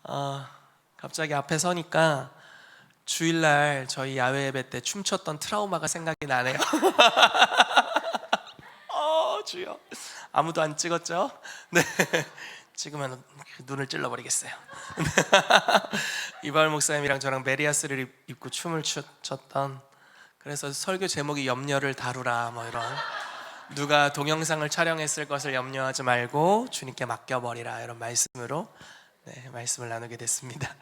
어, 갑자기 앞에 서니까 주일날 저희 야외 예배 때 춤췄던 트라우마가 생각이 나네요. 주여. 아무도 안 찍었죠? 네. 찍으면 눈을 찔러버리겠어요. 이발 목사님이랑 저랑 메리아스를 입고 춤을 췄던, 그래서 설교 제목이 염려를 다루라 뭐 이런, 누가 동영상을 촬영했을 것을 염려하지 말고 주님께 맡겨버리라, 이런 말씀으로 말씀을 나누게 됐습니다.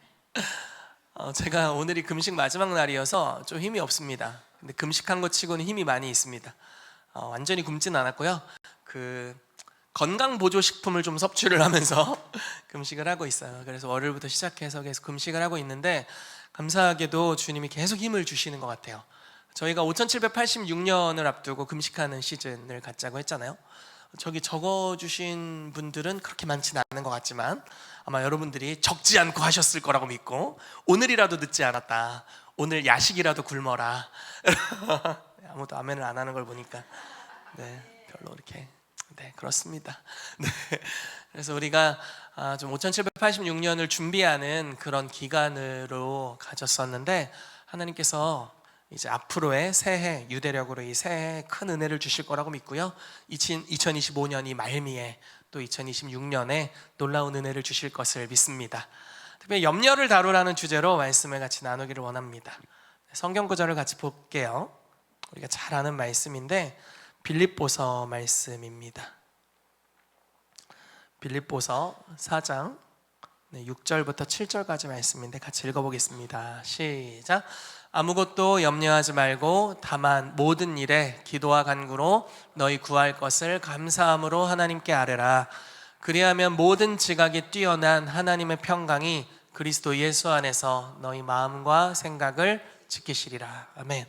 제가 오늘이 금식 마지막 날이어서 좀 힘이 없습니다. 근데 금식한 것 치고는 힘이 많이 있습니다. 완전히 굶지는 않았고요. 건강 보조 식품을 좀 섭취를 하면서 금식을 하고 있어요. 그래서 월요일부터 시작해서 계속 금식을 하고 있는데, 감사하게도 주님이 계속 힘을 주시는 것 같아요. 저희가 5786년을 앞두고 금식하는 시즌을 갖자고 했잖아요. 저기 적어주신 분들은 그렇게 많지는 않은 것 같지만 아마 여러분들이 적지 않고 하셨을 거라고 믿고, 오늘이라도 늦지 않았다, 오늘 야식이라도 굶어라. 아무도 아멘을 안 하는 걸 보니까 별로 이렇게 그렇습니다. 그래서 우리가 좀 5786년을 준비하는 그런 기간으로 가졌었는데, 하나님께서 이제 앞으로의 새해, 유대력으로 이 새해에 큰 은혜를 주실 거라고 믿고요. 2025년이 말미에 또 2026년에 놀라운 은혜를 주실 것을 믿습니다. 특별히 염려를 다루라는 주제로 말씀을 같이 나누기를 원합니다. 성경 구절을 같이 볼게요. 우리가 잘 아는 말씀인데 빌립보서 말씀입니다. 빌립보서 4장 6절부터 7절까지 말씀인데 같이 읽어보겠습니다. 시작. 아무것도 염려하지 말고 다만 모든 일에 기도와 간구로 너희 구할 것을 감사함으로 하나님께 아뢰라. 그리하면 모든 지각이 뛰어난 하나님의 평강이 그리스도 예수 안에서 너희 마음과 생각을 지키시리라. 아멘.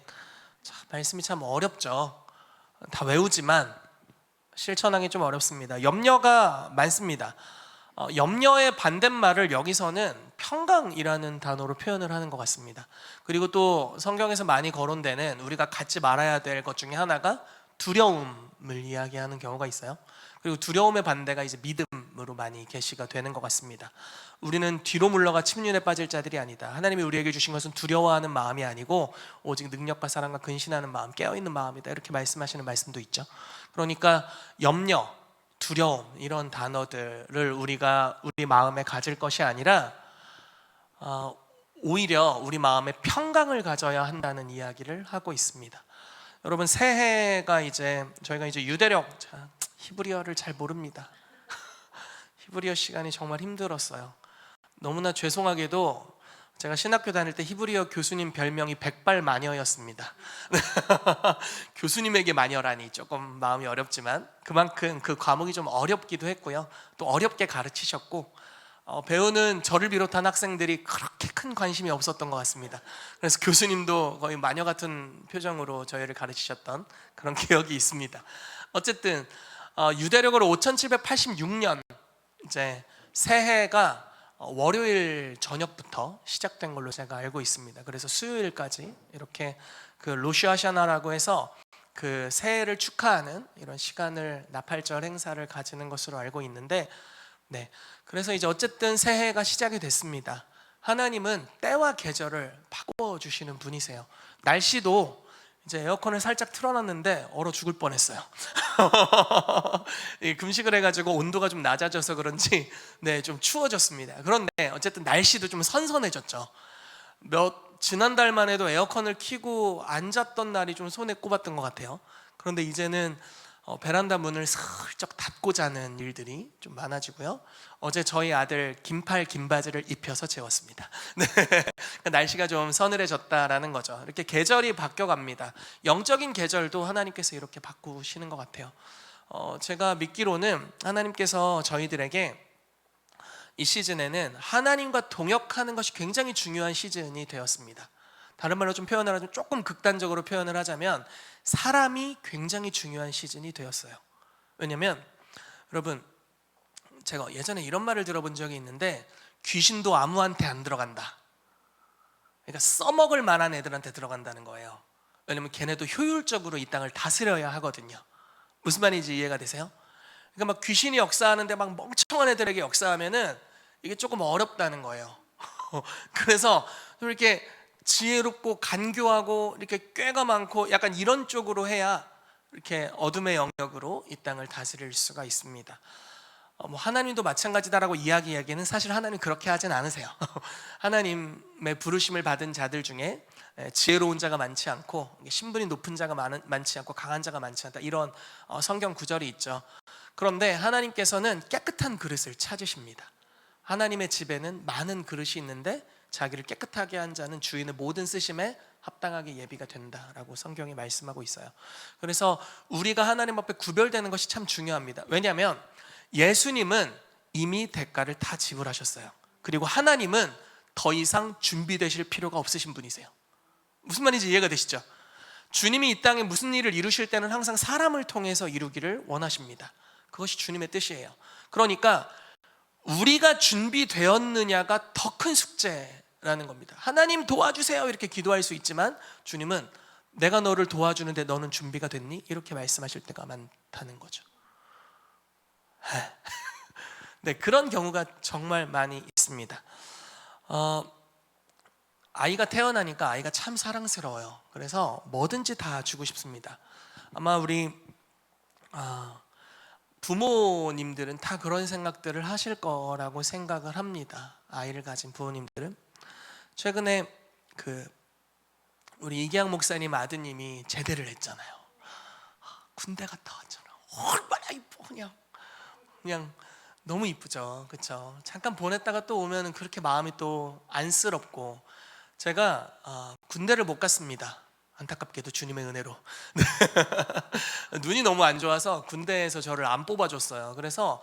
자, 말씀이 참 어렵죠. 다 외우지만 실천하기 좀 어렵습니다. 염려가 많습니다. 염려의 반대말을 여기서는 평강이라는 단어로 표현을 하는 것 같습니다. 그리고 또 성경에서 많이 거론되는 우리가 갖지 말아야 될 것 중에 하나가 두려움을 이야기하는 경우가 있어요. 그리고 두려움의 반대가 이제 믿음으로 많이 계시가 되는 것 같습니다. 우리는 뒤로 물러가 침륜에 빠질 자들이 아니다. 하나님이 우리에게 주신 것은 두려워하는 마음이 아니고 오직 능력과 사랑과 근신하는 마음, 깨어있는 마음이다, 이렇게 말씀하시는 말씀도 있죠. 그러니까 염려, 두려움, 이런 단어들을 우리가 우리 마음에 가질 것이 아니라 오히려 우리 마음에 평강을 가져야 한다는 이야기를 하고 있습니다. 여러분, 새해가 저희가 이제 유대력, 히브리어를 잘 모릅니다. 히브리어 시간이 정말 힘들었어요. 너무나 죄송하게도 제가 신학교 다닐 때 히브리어 교수님 별명이 백발마녀였습니다. 교수님에게 마녀라니 조금 마음이 어렵지만 그만큼 그 과목이 좀 어렵기도 했고요. 또 어렵게 가르치셨고, 배우는 저를 비롯한 학생들이 그렇게 큰 관심이 없었던 것 같습니다. 그래서 교수님도 거의 마녀 같은 표정으로 저희를 가르치셨던 그런 기억이 있습니다. 어쨌든 유대력으로 5786년 이제 새해가 월요일 저녁부터 시작된 걸로 제가 알고 있습니다. 그래서 수요일까지 이렇게 그 로시아샤나라고 해서 그 새해를 축하하는 이런 시간을, 나팔절 행사를 가지는 것으로 알고 있는데, 그래서 이제 어쨌든 새해가 시작이 됐습니다. 하나님은 때와 계절을 바꿔주시는 분이세요. 날씨도 이제 에어컨을 살짝 틀어놨는데 얼어 죽을 뻔했어요. 금식을 해가지고 온도가 좀 낮아져서 그런지 좀 추워졌습니다. 그런데 어쨌든 날씨도 좀 선선해졌죠. 지난달만 해도 에어컨을 켜고 앉았던 날이 좀 손에 꼽았던 것 같아요. 그런데 이제는 베란다 문을 슬쩍 닫고 자는 일들이 좀 많아지고요. 어제 저희 아들 긴팔 긴바지를 입혀서 재웠습니다. 날씨가 좀 서늘해졌다라는 거죠. 이렇게 계절이 바뀌어갑니다. 영적인 계절도 하나님께서 이렇게 바꾸시는 것 같아요. 제가 믿기로는 하나님께서 저희들에게 이 시즌에는 하나님과 동역하는 것이 굉장히 중요한 시즌이 되었습니다. 다른 말로 좀 표현을 하자면, 조금 극단적으로 표현을 하자면 사람이 굉장히 중요한 시즌이 되었어요. 왜냐면 여러분, 제가 예전에 이런 말을 들어본 적이 있는데, 귀신도 아무한테 안 들어간다. 그러니까 써먹을 만한 애들한테 들어간다는 거예요. 왜냐면 걔네도 효율적으로 이 땅을 다스려야 하거든요. 무슨 말인지 이해가 되세요? 그러니까 막 귀신이 역사하는데 막 멍청한 애들에게 역사하면은 이게 조금 어렵다는 거예요. 그래서 좀 이렇게 지혜롭고 간교하고 이렇게 꾀가 많고 약간 이런 쪽으로 해야 이렇게 어둠의 영역으로 이 땅을 다스릴 수가 있습니다. 뭐 하나님도 마찬가지다라고 이야기하기에는 사실 하나님 그렇게 하진 않으세요. 하나님의 부르심을 받은 자들 중에 지혜로운 자가 많지 않고 신분이 높은 자가 많지 않고 강한 자가 많지 않다, 이런 성경 구절이 있죠. 그런데 하나님께서는 깨끗한 그릇을 찾으십니다. 하나님의 집에는 많은 그릇이 있는데 자기를 깨끗하게 한 자는 주인의 모든 쓰심에 합당하게 예비가 된다라고 성경이 말씀하고 있어요. 그래서 우리가 하나님 앞에 구별되는 것이 참 중요합니다. 왜냐하면 예수님은 이미 대가를 다 지불하셨어요. 그리고 하나님은 더 이상 준비되실 필요가 없으신 분이세요. 무슨 말인지 이해가 되시죠? 주님이 이 땅에 무슨 일을 이루실 때는 항상 사람을 통해서 이루기를 원하십니다. 그것이 주님의 뜻이에요. 그러니까 우리가 준비되었느냐가 더 큰 숙제라는 겁니다. 하나님 도와주세요 이렇게 기도할 수 있지만 주님은 내가 너를 도와주는데 너는 준비가 됐니? 이렇게 말씀하실 때가 많다는 거죠. 네, 그런 경우가 정말 많이 있습니다. 아이가 태어나니까 아이가 참 사랑스러워요. 그래서 뭐든지 다 주고 싶습니다. 아마 우리 부모님들은 다 그런 생각들을 하실 거라고 생각을 합니다. 아이를 가진 부모님들은. 최근에 우리 이기양 목사님 아드님이 제대를 했잖아요. 군대 갔다 왔잖아. 얼마나 이뻐. 그냥 너무 이쁘죠. 그렇죠? 잠깐 보냈다가 또 오면 그렇게 마음이 또 안쓰럽고. 제가 군대를 못 갔습니다. 안타깝게도 주님의 은혜로. 눈이 너무 안 좋아서 군대에서 저를 안 뽑아줬어요. 그래서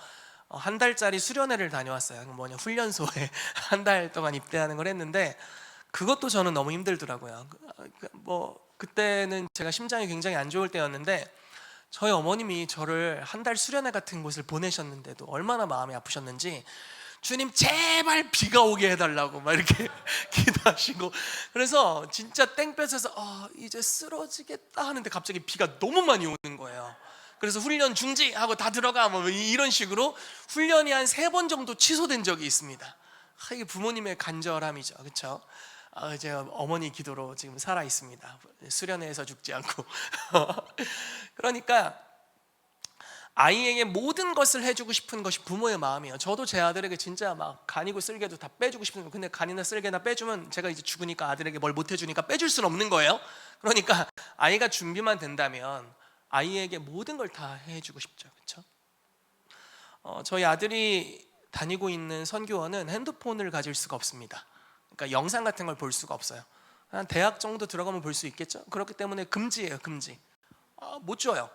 한 달짜리 수련회를 다녀왔어요. 훈련소에 한 달 동안 입대하는 걸 했는데 그것도 저는 너무 힘들더라고요. 그때는 제가 심장이 굉장히 안 좋을 때였는데 저희 어머님이 저를 한 달 수련회 같은 곳을 보내셨는데도 얼마나 마음이 아프셨는지 주님 제발 비가 오게 해달라고 막 이렇게 기도하시고, 그래서 진짜 땡볕에서 이제 쓰러지겠다 하는데 갑자기 비가 너무 많이 오는 거예요. 그래서 훈련 중지하고 다 들어가 뭐 이런 식으로 훈련이 한 3번 정도 취소된 적이 있습니다. 이게 부모님의 간절함이죠. 그렇죠? 제 어머니 기도로 지금 살아 있습니다. 수련회에서 죽지 않고. 그러니까 아이에게 모든 것을 해주고 싶은 것이 부모의 마음이에요. 저도 제 아들에게 진짜 막 간이고 쓸개도 다 빼주고 싶은 거예요. 근데 간이나 쓸개나 빼주면 제가 이제 죽으니까 아들에게 뭘 못 해주니까 빼줄 수는 없는 거예요. 그러니까 아이가 준비만 된다면 아이에게 모든 걸 다 해주고 싶죠. 그렇죠? 저희 아들이 다니고 있는 선교원은 핸드폰을 가질 수가 없습니다. 그러니까 영상 같은 걸 볼 수가 없어요. 한 대학 정도 들어가면 볼 수 있겠죠. 그렇기 때문에 금지예요. 금지. 못 줘요.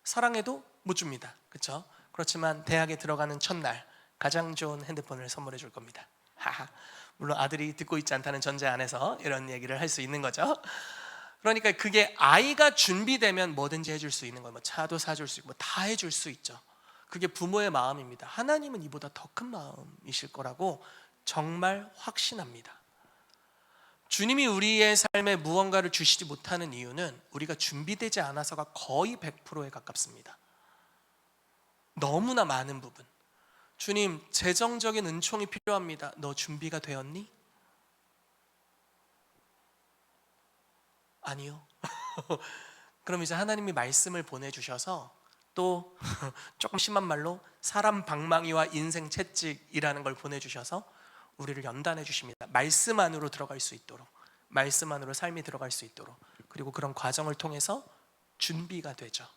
사랑해도 못 줍니다. 그렇죠? 그렇지만 대학에 들어가는 첫날 가장 좋은 핸드폰을 선물해 줄 겁니다. 물론 아들이 듣고 있지 않다는 전제 안에서 이런 얘기를 할 수 있는 거죠. 그러니까 그게 아이가 준비되면 뭐든지 해줄 수 있는 거예요. 차도 사줄 수 있고 다 해줄 수 있죠. 그게 부모의 마음입니다. 하나님은 이보다 더 큰 마음이실 거라고 정말 확신합니다. 주님이 우리의 삶에 무언가를 주시지 못하는 이유는 우리가 준비되지 않아서가 거의 100%에 가깝습니다. 너무나 많은 부분. 주님, 재정적인 은총이 필요합니다. 너 준비가 되었니? 아니요. 그럼 이제 하나님이 말씀을 보내주셔서 또 조금 심한 말로 사람 방망이와 인생 채찍이라는 걸 보내주셔서 우리를 연단해 주십니다. 말씀 안으로 들어갈 수 있도록, 말씀 안으로 삶이 들어갈 수 있도록. 그리고 그런 과정을 통해서 준비가 되죠.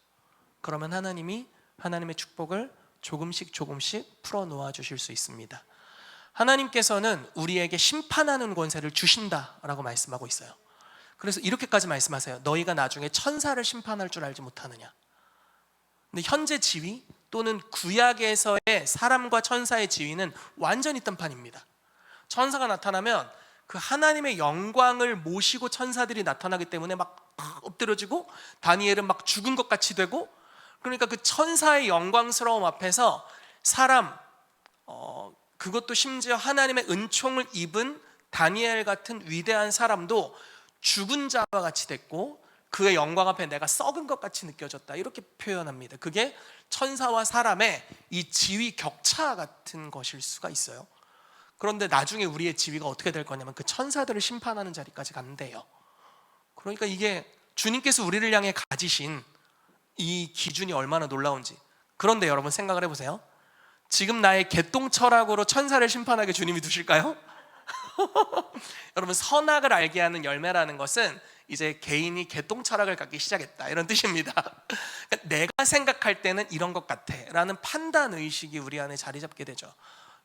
그러면 하나님이 하나님의 축복을 조금씩 풀어 놓아 주실 수 있습니다. 하나님께서는 우리에게 심판하는 권세를 주신다라고 말씀하고 있어요. 그래서 이렇게까지 말씀하세요. 너희가 나중에 천사를 심판할 줄 알지 못하느냐. 근데 현재 지위 또는 구약에서의 사람과 천사의 지위는 완전히 딴판입니다. 천사가 나타나면 그 하나님의 영광을 모시고 천사들이 나타나기 때문에 막 엎드려지고 다니엘은 막 죽은 것 같이 되고, 그러니까 그 천사의 영광스러움 앞에서 사람, 그것도 심지어 하나님의 은총을 입은 다니엘 같은 위대한 사람도 죽은 자와 같이 됐고 그의 영광 앞에 내가 썩은 것 같이 느껴졌다, 이렇게 표현합니다. 그게 천사와 사람의 이 지위 격차 같은 것일 수가 있어요. 그런데 나중에 우리의 지위가 어떻게 될 거냐면 그 천사들을 심판하는 자리까지 간대요. 그러니까 이게 주님께서 우리를 향해 가지신 이 기준이 얼마나 놀라운지. 그런데 여러분 생각을 해보세요. 지금 나의 개똥철학으로 천사를 심판하게 주님이 두실까요? 여러분, 선악을 알게 하는 열매라는 것은 이제 개인이 개똥철학을 갖기 시작했다, 이런 뜻입니다. 그러니까 내가 생각할 때는 이런 것 같아 라는 판단의식이 우리 안에 자리 잡게 되죠.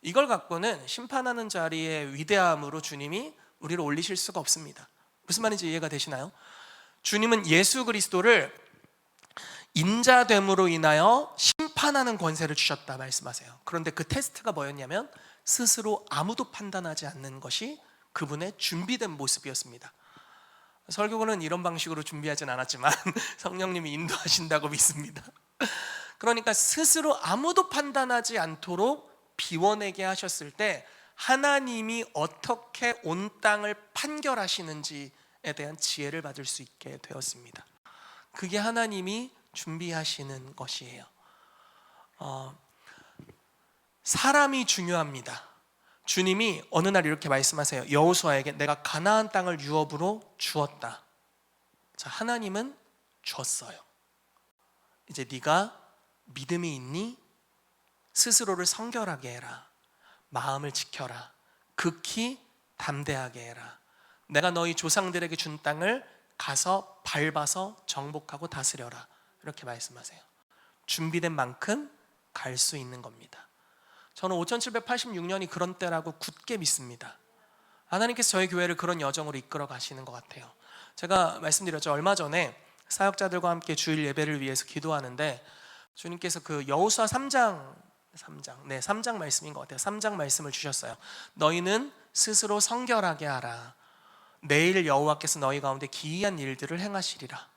이걸 갖고는 심판하는 자리의 위대함으로 주님이 우리를 올리실 수가 없습니다. 무슨 말인지 이해가 되시나요? 주님은 예수 그리스도를 인자됨으로 인하여 심판하는 권세를 주셨다 말씀하세요. 그런데 그 테스트가 뭐였냐면 스스로 아무도 판단하지 않는 것이 그분의 준비된 모습이었습니다. 설교는 이런 방식으로 준비하진 않았지만 성령님이 인도하신다고 믿습니다. 그러니까 스스로 아무도 판단하지 않도록 비워내게 하셨을 때 하나님이 어떻게 온 땅을 판결하시는지에 대한 지혜를 받을 수 있게 되었습니다. 그게 하나님이 준비하시는 것이에요. 사람이 중요합니다. 주님이 어느 날 이렇게 말씀하세요. 여호수아에게 내가 가나안 땅을 유업으로 주었다. 자, 하나님은 줬어요. 이제 네가 믿음이 있니? 스스로를 성결하게 해라. 마음을 지켜라. 극히 담대하게 해라. 내가 너희 조상들에게 준 땅을 가서 밟아서 정복하고 다스려라. 이렇게 말씀하세요. 준비된 만큼 갈 수 있는 겁니다. 저는 5786년이 그런 때라고 굳게 믿습니다. 하나님께서 저희 교회를 그런 여정으로 이끌어 가시는 것 같아요. 제가 말씀드렸죠. 얼마 전에 사역자들과 함께 주일 예배를 위해서 기도하는데 주님께서 그 여호수아 3장 말씀인 것 같아요. 3장 말씀을 주셨어요. 너희는 스스로 성결하게 하라. 내일 여호와께서 너희 가운데 기이한 일들을 행하시리라.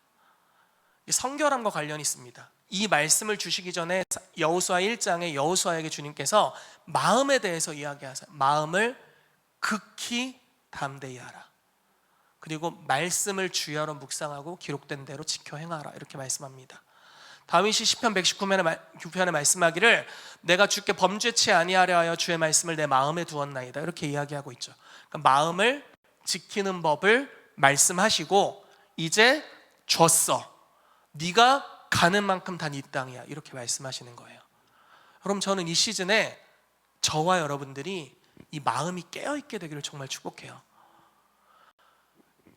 성결함과 관련이 있습니다. 이 말씀을 주시기 전에 여호수아 1장에 여호수아에게 주님께서 마음에 대해서 이야기하세요. 마음을 극히 담대히 하라. 그리고 말씀을 주야로 묵상하고 기록된 대로 지켜 행하라. 이렇게 말씀합니다. 다윗이 시편 119편에 말씀하기를 내가 주께 범죄치 아니하려 하여 주의 말씀을 내 마음에 두었나이다. 이렇게 이야기하고 있죠. 그러니까 마음을 지키는 법을 말씀하시고 이제 줬어. 네가 가는 만큼 다 네 땅이야. 이렇게 말씀하시는 거예요. 그럼 저는 이 시즌에 저와 여러분들이 이 마음이 깨어있게 되기를 정말 축복해요.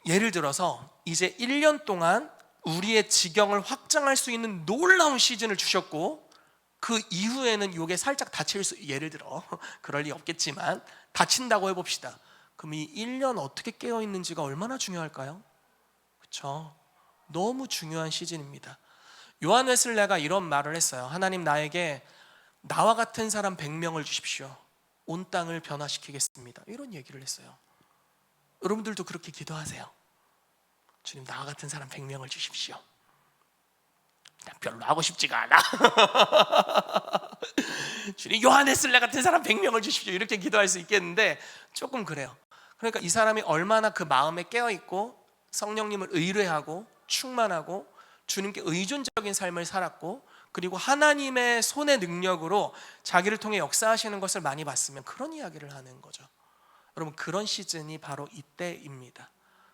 예를 들어서 이제 1년 동안 우리의 지경을 확장할 수 있는 놀라운 시즌을 주셨고 그 이후에는 이게 살짝 다칠 수, 예를 들어 그럴 리 없겠지만 다친다고 해봅시다. 그럼 이 1년 어떻게 깨어있는지가 얼마나 중요할까요? 그렇죠? 너무 중요한 시즌입니다. 요한 웨슬레가 이런 말을 했어요. 하나님, 나에게 나와 같은 사람 100명을 주십시오. 온 땅을 변화시키겠습니다. 이런 얘기를 했어요. 여러분들도 그렇게 기도하세요. 주님, 나와 같은 사람 100명을 주십시오. 난 별로 하고 싶지가 않아. 주님, 요한 웨슬레 같은 사람 100명을 주십시오. 이렇게 기도할 수 있겠는데 조금 그래요. 그러니까 이 사람이 얼마나 그 마음에 깨어있고 성령님을 의뢰하고 충만하고 주님께 의존적인 삶을 살았고 그리고 하나님의 손의 능력으로 자기를 통해 역사하시는 것을 많이 봤으면 그런 이야기를 하는 거죠. 여러분, 그런 시즌이 바로 이때입니다.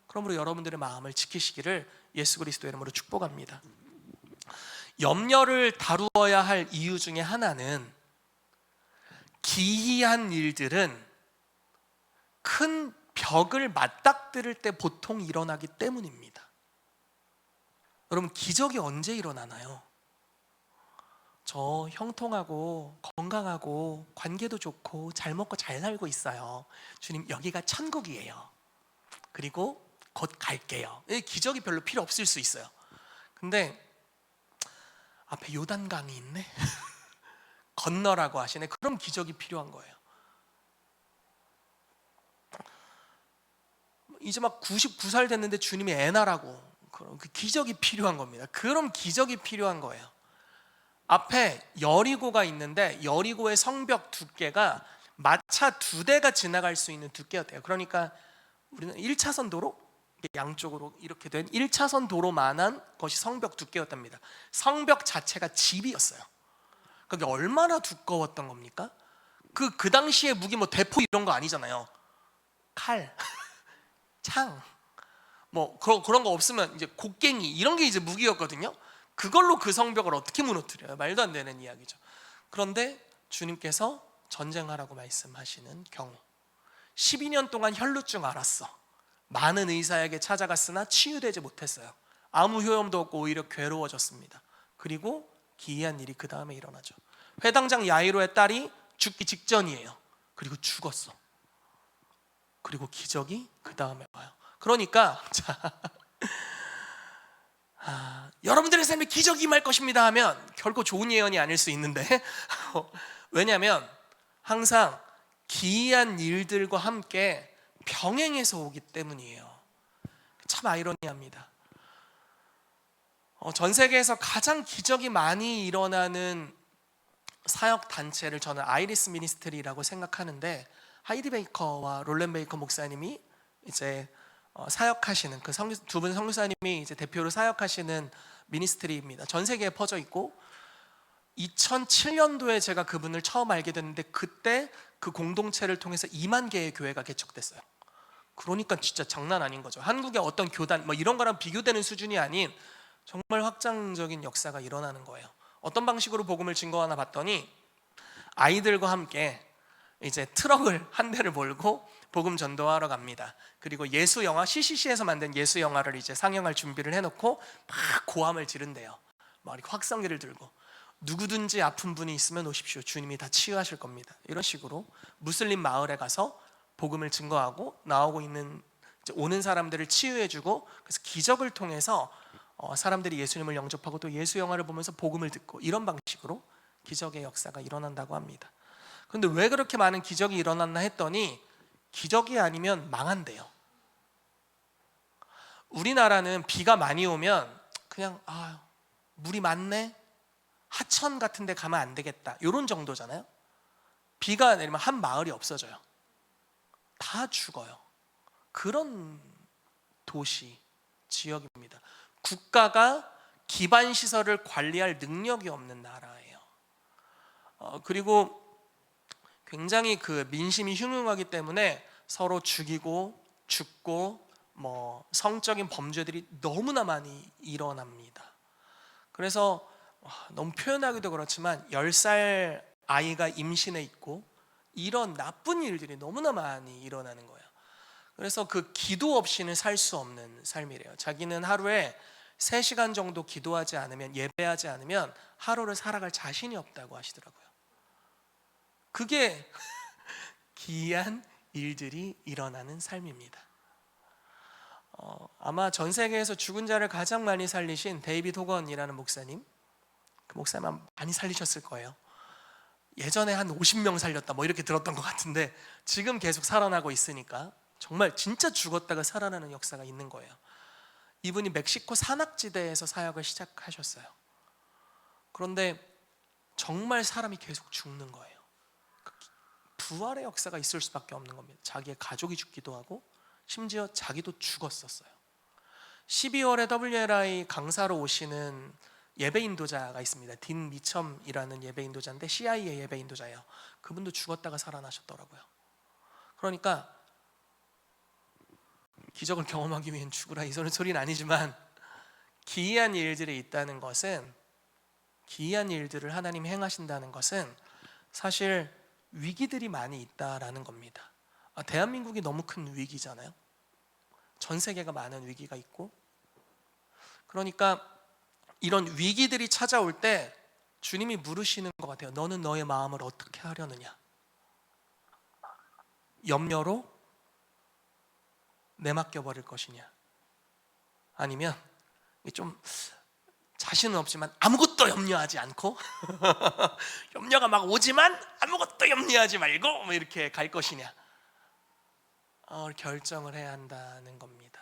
그러므로 여러분들의 마음을 지키시기를 예수 그리스도의 이름으로 축복합니다. 염려를 다루어야 할 이유 중에 하나는 기이한 일들은 큰 벽을 맞닥뜨릴 때 보통 일어나기 때문입니다. 여러분, 기적이 언제 일어나나요? 저 형통하고 건강하고 관계도 좋고 잘 먹고 잘 살고 있어요. 주님, 여기가 천국이에요. 그리고 곧 갈게요. 기적이 별로 필요 없을 수 있어요. 근데 앞에 요단강이 있네. 건너라고 하시네. 그럼 기적이 필요한 거예요. 이제 막 99살 됐는데 주님이 애 낳으라고, 그럼 그 기적이 필요한 겁니다. 그럼 기적이 필요한 거예요. 앞에 여리고가 있는데 여리고의 성벽 두께가 마차 2대가 지나갈 수 있는 두께였대요. 그러니까 우리는 1차선 도로, 양쪽으로 이렇게 된 1차선 도로만한 것이 성벽 두께였답니다. 성벽 자체가 집이었어요. 그게 얼마나 두꺼웠던 겁니까? 그 당시에 무기 뭐 대포 이런 거 아니잖아요. 칼, 창, 뭐 그런 거 없으면 이제 곡괭이 이런 게 이제 무기였거든요. 그걸로 그 성벽을 어떻게 무너뜨려요? 말도 안 되는 이야기죠. 그런데 주님께서 전쟁하라고 말씀하시는 경우, 12년 동안 혈루증 앓았어. 많은 의사에게 찾아갔으나 치유되지 못했어요. 아무 효험도 없고 오히려 괴로워졌습니다. 그리고 기이한 일이 그 다음에 일어나죠. 회당장 야이로의 딸이 죽기 직전이에요. 그리고 죽었어. 그리고 기적이 그 다음에 와요. 그러니까 여러분들의 삶에 기적이 임할 것입니다 하면 결코 좋은 예언이 아닐 수 있는데 왜냐하면 항상 기이한 일들과 함께 병행해서 오기 때문이에요. 참 아이러니합니다. 전 세계에서 가장 기적이 많이 일어나는 사역 단체를 저는 아이리스 미니스트리라고 생각하는데, 하이디 베이커와 롤렌 베이커 목사님이 이제 사역하시는 그 두 분 선교사님이 이제 대표로 사역하시는 미니스트리입니다. 전 세계에 퍼져 있고 2007년도에 제가 그분을 처음 알게 됐는데 그때 그 공동체를 통해서 2만 개의 교회가 개척됐어요. 그러니까 진짜 장난 아닌 거죠. 한국의 어떤 교단 뭐 이런 거랑 비교되는 수준이 아닌 정말 확장적인 역사가 일어나는 거예요. 어떤 방식으로 복음을 증거하나 봤더니 아이들과 함께 이제 트럭을 한 대를 몰고 복음 전도하러 갑니다. 그리고 예수 영화 CCC에서 만든 예수 영화를 이제 상영할 준비를 해놓고 막 고함을 지른대요. 막 이렇게 확성기를 들고 누구든지 아픈 분이 있으면 오십시오. 주님이 다 치유하실 겁니다. 이런 식으로 무슬림 마을에 가서 복음을 증거하고 나오고 있는 오는 사람들을 치유해주고, 그래서 기적을 통해서 사람들이 예수님을 영접하고 또 예수 영화를 보면서 복음을 듣고 이런 방식으로 기적의 역사가 일어난다고 합니다. 그런데 왜 그렇게 많은 기적이 일어났나 했더니 기적이 아니면 망한대요. 우리나라는 비가 많이 오면 그냥 물이 많네, 하천 같은 데 가면 안 되겠다 이런 정도잖아요. 비가 내리면 한 마을이 없어져요. 다 죽어요. 그런 도시, 지역입니다. 국가가 기반 시설을 관리할 능력이 없는 나라예요. 그리고 굉장히 그 민심이 흉흉하기 때문에 서로 죽이고 죽고 뭐 성적인 범죄들이 너무나 많이 일어납니다. 그래서 너무 표현하기도 그렇지만 10살 아이가 임신해 있고 이런 나쁜 일들이 너무나 많이 일어나는 거예요. 그래서 그 기도 없이는 살 수 없는 삶이래요. 자기는 하루에 3시간 정도 기도하지 않으면, 예배하지 않으면 하루를 살아갈 자신이 없다고 하시더라고요. 그게 기이한 일들이 일어나는 삶입니다. 아마 전 세계에서 죽은 자를 가장 많이 살리신 데이비드 호건이라는 목사님, 그 목사님 많이 살리셨을 거예요. 예전에 한 50명 살렸다 뭐 이렇게 들었던 것 같은데 지금 계속 살아나고 있으니까 정말 진짜 죽었다가 살아나는 역사가 있는 거예요. 이분이 멕시코 산악지대에서 사역을 시작하셨어요. 그런데 정말 사람이 계속 죽는 거예요. 부활의 역사가 있을 수밖에 없는 겁니다. 자기의 가족이 죽기도 하고 심지어 자기도 죽었었어요. 12월에 WLI 강사로 오시는 예배 인도자가 있습니다. 딘 미첨이라는 예배 인도자인데 CIA 예배 인도자예요. 그분도 죽었다가 살아나셨더라고요. 그러니까 기적을 경험하기 위hen 죽으라 이 소리는 아니지만 기이한 일들이 있다는 것은, 기이한 일들을 하나님이 행하신다는 것은 사실 위기들이 많이 있다라는 겁니다. 대한민국이 너무 큰 위기잖아요. 전 세계가 많은 위기가 있고, 그러니까 이런 위기들이 찾아올 때 주님이 물으시는 것 같아요. 너는 너의 마음을 어떻게 하려느냐? 염려로 내맡겨 버릴 것이냐? 아니면 좀 자신은 없지만 아무것도 염려하지 않고 염려가 막 오지만 아무것도 염려하지 말고 뭐 이렇게 갈 것이냐? 결정을 해야 한다는 겁니다.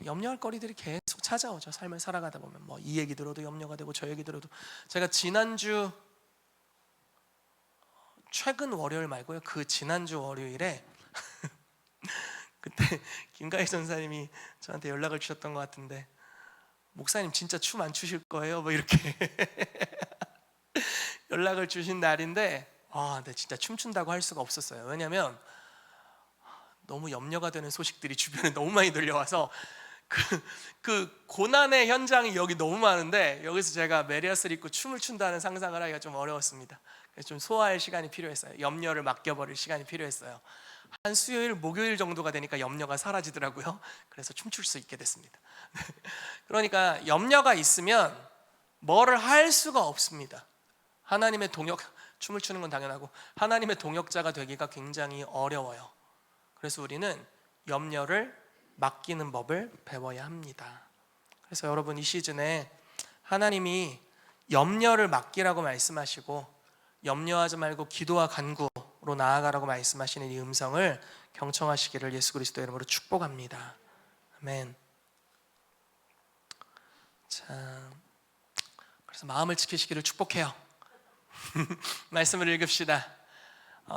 염려할 거리들이 계속 찾아오죠. 삶을 살아가다 보면 뭐 이 얘기 들어도 염려가 되고 저 얘기 들어도. 제가 지난주 최근 월요일 말고요, 그 지난주 월요일에 그때 김가희 전사님이 저한테 연락을 주셨던 것 같은데, 목사님 진짜 춤 안 추실 거예요? 뭐 이렇게 연락을 주신 날인데 근데 진짜 춤춘다고 할 수가 없었어요. 왜냐면 너무 염려가 되는 소식들이 주변에 너무 많이 들려와서 그 고난의 현장이 여기 너무 많은데 여기서 제가 메리아스를 입고 춤을 춘다는 상상을 하기가 좀 어려웠습니다. 그래서 좀 소화할 시간이 필요했어요. 염려를 맡겨버릴 시간이 필요했어요. 한 수요일, 목요일 정도가 되니까 염려가 사라지더라고요. 그래서 춤출 수 있게 됐습니다. 그러니까 염려가 있으면 뭐를 할 수가 없습니다. 하나님의 동역, 춤을 추는 건 당연하고 하나님의 동역자가 되기가 굉장히 어려워요. 그래서 우리는 염려를 맡기는 법을 배워야 합니다. 그래서 여러분 이 시즌에 하나님이 염려를 맡기라고 말씀하시고 염려하지 말고 기도와 간구로 나아가라고 말씀하시는 이 음성을 경청하시기를 예수 그리스도의 이름으로 축복합니다. 아멘. 자, 그래서 마음을 지키시기를 축복해요. 말씀을 읽읍시다.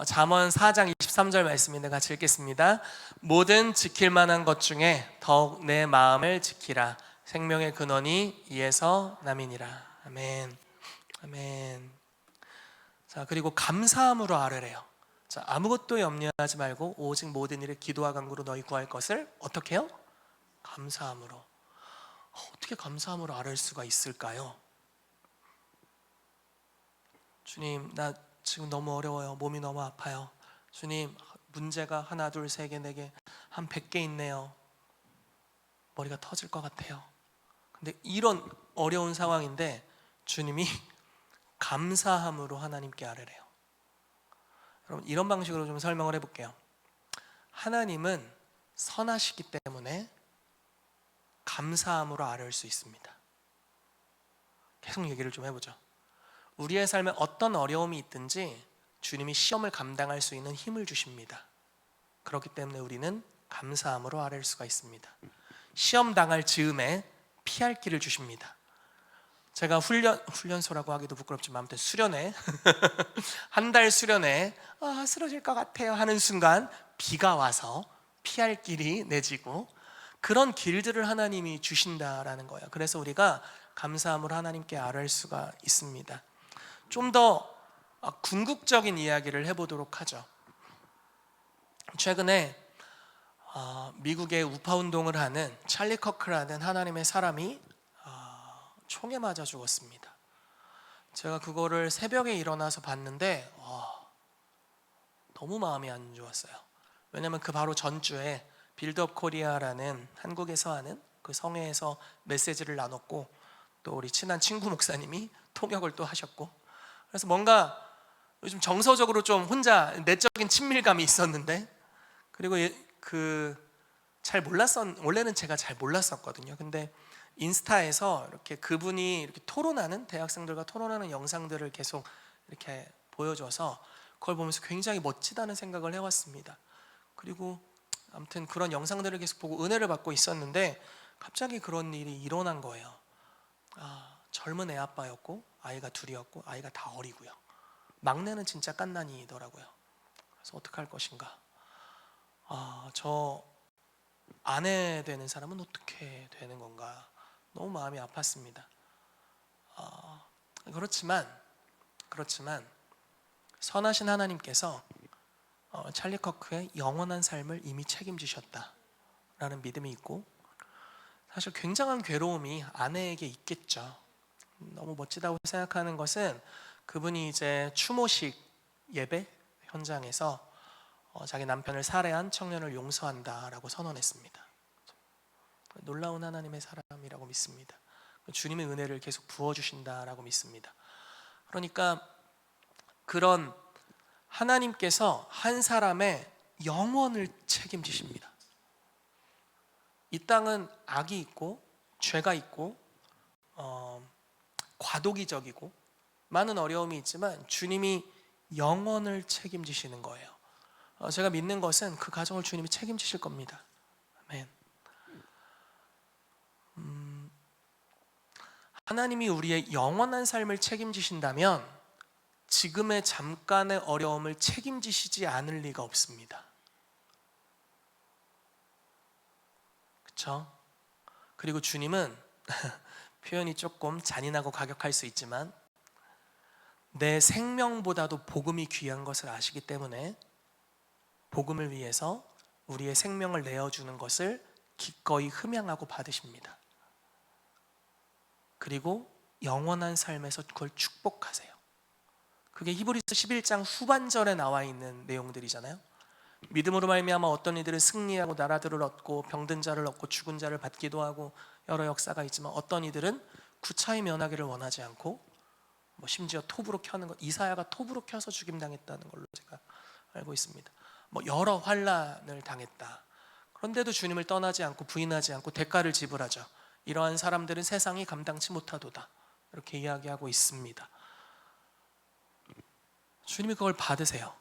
잠언 4장 23절 말씀인데 같이 읽겠습니다. 모든 지킬 만한 것 중에 더욱 내 마음을 지키라. 생명의 근원이 이에서 남이니라. 아멘. 아멘. 자, 그리고 감사함으로 아뢰래요. 자, 아무것도 염려하지 말고 오직 모든 일에 기도와 간구로 너희 구할 것을 어떻게 해요? 감사함으로. 어떻게 감사함으로 아뢰을 수가 있을까요? 주님, 나 지금 너무 어려워요. 몸이 너무 아파요. 주님, 문제가 하나, 둘, 세 개, 네 개, 한 100개 있네요. 머리가 터질 것 같아요. 근데 이런 어려운 상황인데 주님이 감사함으로 하나님께 아뢰래요. 여러분, 이런 방식으로 좀 설명을 해볼게요. 하나님은 선하시기 때문에 감사함으로 아뢰을 수 있습니다. 계속 얘기를 좀 해보죠. 우리의 삶에 어떤 어려움이 있든지 주님이 시험을 감당할 수 있는 힘을 주십니다. 그렇기 때문에 우리는 감사함으로 아뢰을 수가 있습니다. 시험 당할 즈음에 피할 길을 주십니다. 제가 훈련소라고 하기도 부끄럽지만 아무튼 수련회 한 달 수련회 쓰러질 것 같아요 하는 순간 비가 와서 피할 길이 내지고 그런 길들을 하나님이 주신다라는 거예요. 그래서 우리가 감사함으로 하나님께 아뢰을 수가 있습니다. 좀 더 궁극적인 이야기를 해보도록 하죠. 최근에 미국의 우파 운동을 하는 찰리 커크라는 하나님의 사람이 총에 맞아 죽었습니다. 제가 그거를 새벽에 일어나서 봤는데 너무 마음이 안 좋았어요. 왜냐면 그 바로 전주에 빌드업 코리아라는 한국에서 하는 그 성회에서 메시지를 나눴고 또 우리 친한 친구 목사님이 통역을 또 하셨고 그래서 뭔가 요즘 정서적으로 좀 혼자 내적인 친밀감이 있었는데 그리고 잘 원래는 제가 잘 몰랐었거든요. 근데 인스타에서 이렇게 그분이 이렇게 토론하는 대학생들과 토론하는 영상들을 계속 이렇게 보여줘서 그걸 보면서 굉장히 멋지다는 생각을 해왔습니다. 그리고 아무튼 그런 영상들을 계속 보고 은혜를 받고 있었는데 갑자기 그런 일이 일어난 거예요. 젊은 애 아빠였고 아이가 둘이었고 아이가 다 어리고요. 막내는 진짜 갓난이더라고요. 그래서 어떡할 것인가. 저 아내 되는 사람은 어떻게 되는 건가. 너무 마음이 아팠습니다. 그렇지만 선하신 하나님께서 찰리 커크의 영원한 삶을 이미 책임지셨다라는 믿음이 있고 사실 굉장한 괴로움이 아내에게 있겠죠. 너무 멋지다고 생각하는 것은 그분이 이제 추모식 예배 현장에서 자기 남편을 살해한 청년을 용서한다라고 선언했습니다. 놀라운 하나님의 사람이라고 믿습니다. 주님의 은혜를 계속 부어주신다라고 믿습니다. 그러니까 그런 하나님께서 한 사람의 영원을 책임지십니다. 이 땅은 악이 있고 죄가 있고 과도기적이고 많은 어려움이 있지만 주님이 영원을 책임지시는 거예요. 제가 믿는 것은 그 가정을 주님이 책임지실 겁니다. 아멘. 하나님이 우리의 영원한 삶을 책임지신다면 지금의 잠깐의 어려움을 책임지시지 않을 리가 없습니다. 그렇죠? 그리고 주님은 표현이 조금 잔인하고 가격할 수 있지만 내 생명보다도 복음이 귀한 것을 아시기 때문에 복음을 위해서 우리의 생명을 내어주는 것을 기꺼이 흠양하고 받으십니다. 그리고 영원한 삶에서 그걸 축복하세요. 그게 히브리서 11장 후반절에 나와 있는 내용들이잖아요. 믿음으로 말미암아 어떤 이들은 승리하고 나라들을 얻고 병든 자를 얻고 죽은 자를 받기도 하고 여러 역사가 있지만 어떤 이들은 구차히 면하기를 원하지 않고 심지어 톱으로 켜는 것, 이사야가 톱으로 켜서 죽임당했다는 걸로 제가 알고 있습니다. 여러 환난을 당했다. 그런데도 주님을 떠나지 않고 부인하지 않고 대가를 지불하죠. 이러한 사람들은 세상이 감당치 못하도다, 이렇게 이야기하고 있습니다. 주님이 그걸 받으세요.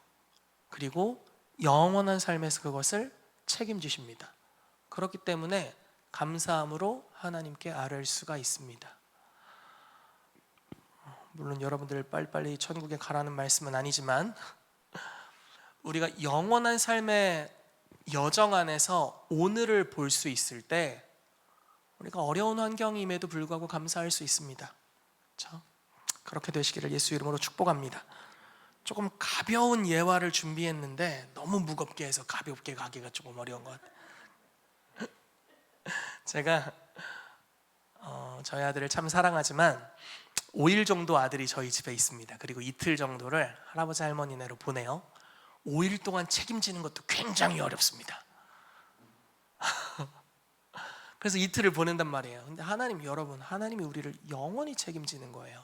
그리고 영원한 삶에서 그것을 책임지십니다. 그렇기 때문에 감사함으로 하나님께 아뢰을 수가 있습니다. 물론 여러분들 빨리빨리 천국에 가라는 말씀은 아니지만 우리가 영원한 삶의 여정 안에서 오늘을 볼 수 있을 때 우리가 어려운 환경임에도 불구하고 감사할 수 있습니다. 그렇죠? 그렇게 되시기를 예수 이름으로 축복합니다. 조금 가벼운 예화를 준비했는데 너무 무겁게 해서 가볍게 가기가 조금 어려운 것 같아요. 제가 저희 아들을 참 사랑하지만 5일 정도 아들이 저희 집에 있습니다. 그리고 이틀 정도를 할아버지 할머니네로 보내요. 5일 동안 책임지는 것도 굉장히 어렵습니다. 그래서 이틀을 보낸단 말이에요. 근데 여러분, 하나님이 우리를 영원히 책임지는 거예요.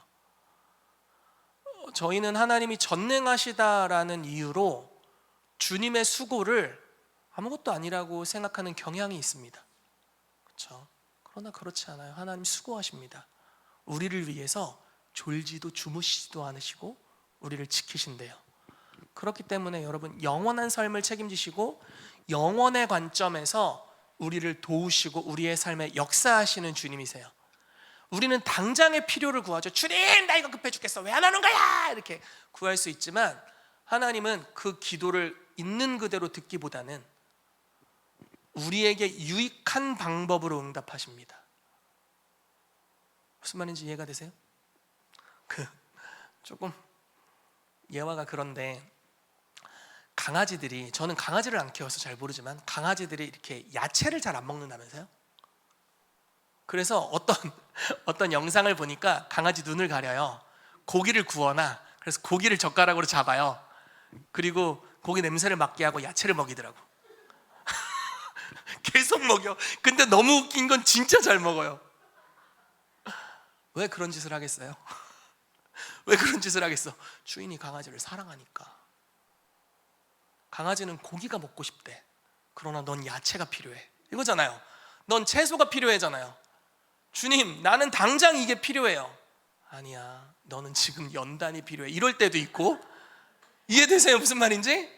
저희는 하나님이 전능하시다라는 이유로 주님의 수고를 아무것도 아니라고 생각하는 경향이 있습니다. 그렇죠? 그러나 그렇지 않아요. 하나님 수고하십니다. 우리를 위해서 졸지도 주무시지도 않으시고 우리를 지키신대요. 그렇기 때문에 여러분, 영원한 삶을 책임지시고 영원의 관점에서 우리를 도우시고 우리의 삶에 역사하시는 주님이세요. 우리는 당장의 필요를 구하죠. 주님, 나 이거 급해 죽겠어, 왜 안 하는 거야? 이렇게 구할 수 있지만 하나님은 그 기도를 있는 그대로 듣기보다는 우리에게 유익한 방법으로 응답하십니다. 무슨 말인지 이해가 되세요? 조금 예화가 그런데, 강아지들이, 저는 강아지를 안 키워서 잘 모르지만 강아지들이 이렇게 야채를 잘 안 먹는다면서요? 그래서 어떤 영상을 보니까 강아지 눈을 가려요. 고기를 구워놔. 그래서 고기를 젓가락으로 잡아요. 그리고 고기 냄새를 맡게 하고 야채를 먹이더라고. 계속 먹여. 근데 너무 웃긴 건 진짜 잘 먹어요. 왜 그런 짓을 하겠어요? 왜 그런 짓을 하겠어? 주인이 강아지를 사랑하니까. 강아지는 고기가 먹고 싶대. 그러나 넌 야채가 필요해, 이거잖아요. 넌 채소가 필요해잖아요. 주님, 나는 당장 이게 필요해요. 아니야, 너는 지금 연단이 필요해, 이럴 때도 있고. 이해되세요? 무슨 말인지?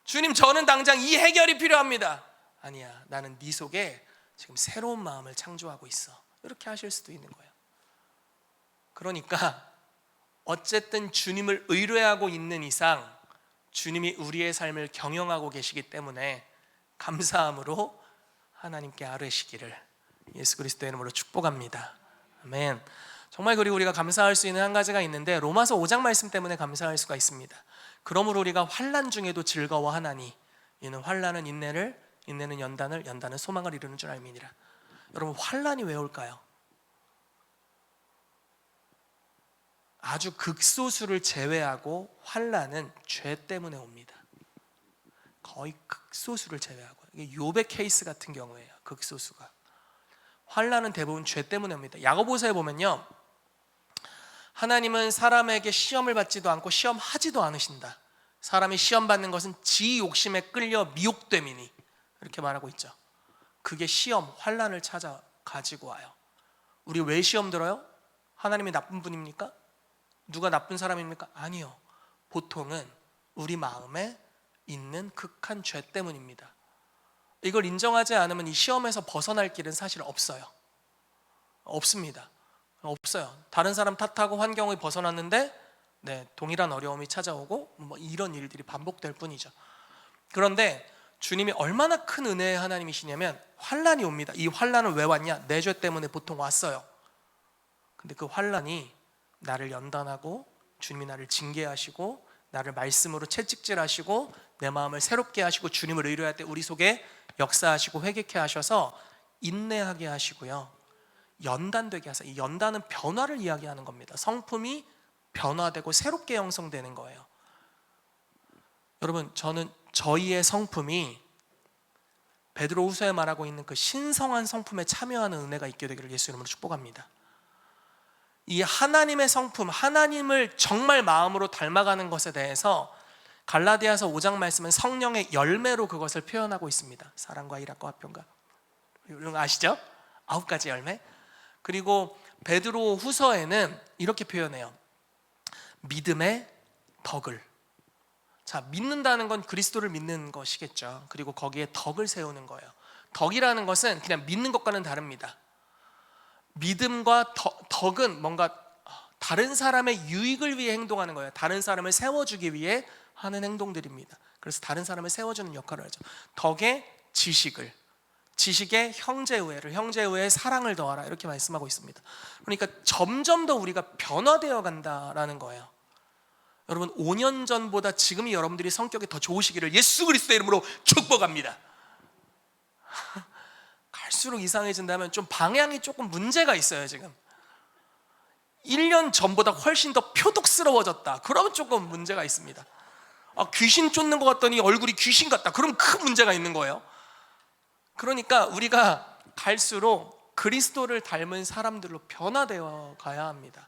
주님, 저는 당장 이 해결이 필요합니다. 아니야, 나는 네 속에 지금 새로운 마음을 창조하고 있어. 이렇게 하실 수도 있는 거예요. 그러니까 어쨌든 주님을 의뢰하고 있는 이상 주님이 우리의 삶을 경영하고 계시기 때문에 감사함으로 하나님께 아뢰시기를 예수 그리스도의 이름으로 축복합니다. 아멘. 정말, 그리고 우리가 감사할 수 있는 한 가지가 있는데 로마서 5장 말씀 때문에 감사할 수가 있습니다. 그러므로 우리가 환난 중에도 즐거워하나니 이는 환난은 인내를, 인내는 연단을, 연단은 소망을 이루는 줄 알미니라. 여러분, 환난이 왜 올까요? 아주 극소수를 제외하고 환난은 죄 때문에 옵니다. 거의 극소수를 제외하고. 이게 욥의 케이스 같은 경우에요. 극소수가. 환난은 대부분 죄 때문에 옵니다. 야고보서에 보면요, 하나님은 사람에게 시험을 받지도 않고 시험하지도 않으신다. 사람이 시험 받는 것은 지 욕심에 끌려 미혹됨이니, 이렇게 말하고 있죠. 그게 시험, 환난을 찾아 가지고 와요. 우리 왜 시험 들어요? 하나님이 나쁜 분입니까? 누가 나쁜 사람입니까? 아니요. 보통은 우리 마음에 있는 극한 죄 때문입니다. 이걸 인정하지 않으면 이 시험에서 벗어날 길은 사실 없어요. 없습니다. 없어요. 다른 사람 탓하고 환경을 벗어났는데 동일한 어려움이 찾아오고 이런 일들이 반복될 뿐이죠. 그런데 주님이 얼마나 큰 은혜의 하나님이시냐면 환난이 옵니다. 이 환난은 왜 왔냐? 내 죄 때문에 보통 왔어요. 근데 그 환난이 나를 연단하고 주님이 나를 징계하시고 나를 말씀으로 채찍질하시고 내 마음을 새롭게 하시고 주님을 의뢰할 때 우리 속에 역사하시고 회개케 하셔서 인내하게 하시고요, 연단되게 하세요. 이 연단은 변화를 이야기하는 겁니다. 성품이 변화되고 새롭게 형성되는 거예요. 여러분, 저는 저희의 성품이 베드로후서에 말하고 있는 그 신성한 성품에 참여하는 은혜가 있게 되기를 예수 이름으로 축복합니다. 이 하나님의 성품, 하나님을 정말 마음으로 닮아가는 것에 대해서 갈라디아서 5장 말씀은 성령의 열매로 그것을 표현하고 있습니다. 사랑과 일학과 화평과, 이런 거 아시죠? 9가지 열매. 그리고 베드로 후서에는 이렇게 표현해요. 믿음의 덕을. 자, 믿는다는 건 그리스도를 믿는 것이겠죠. 그리고 거기에 덕을 세우는 거예요. 덕이라는 것은 그냥 믿는 것과는 다릅니다. 믿음과 덕은 뭔가 다른 사람의 유익을 위해 행동하는 거예요. 다른 사람을 세워주기 위해 하는 행동들입니다. 그래서 다른 사람을 세워주는 역할을 하죠. 덕에 지식에 형제우애를, 형제우애에 사랑을 더하라, 이렇게 말씀하고 있습니다. 그러니까 점점 더 우리가 변화되어 간다라는 거예요. 여러분, 5년 전보다 지금이 여러분들이 성격이 더 좋으시기를 예수 그리스도의 이름으로 축복합니다. 갈수록 이상해진다면 좀 방향이 조금 문제가 있어요. 지금 1년 전보다 훨씬 더 표독스러워졌다, 그러면 조금 문제가 있습니다. 귀신 쫓는 것 같더니 얼굴이 귀신 같다, 그럼 큰 문제가 있는 거예요. 그러니까 우리가 갈수록 그리스도를 닮은 사람들로 변화되어 가야 합니다.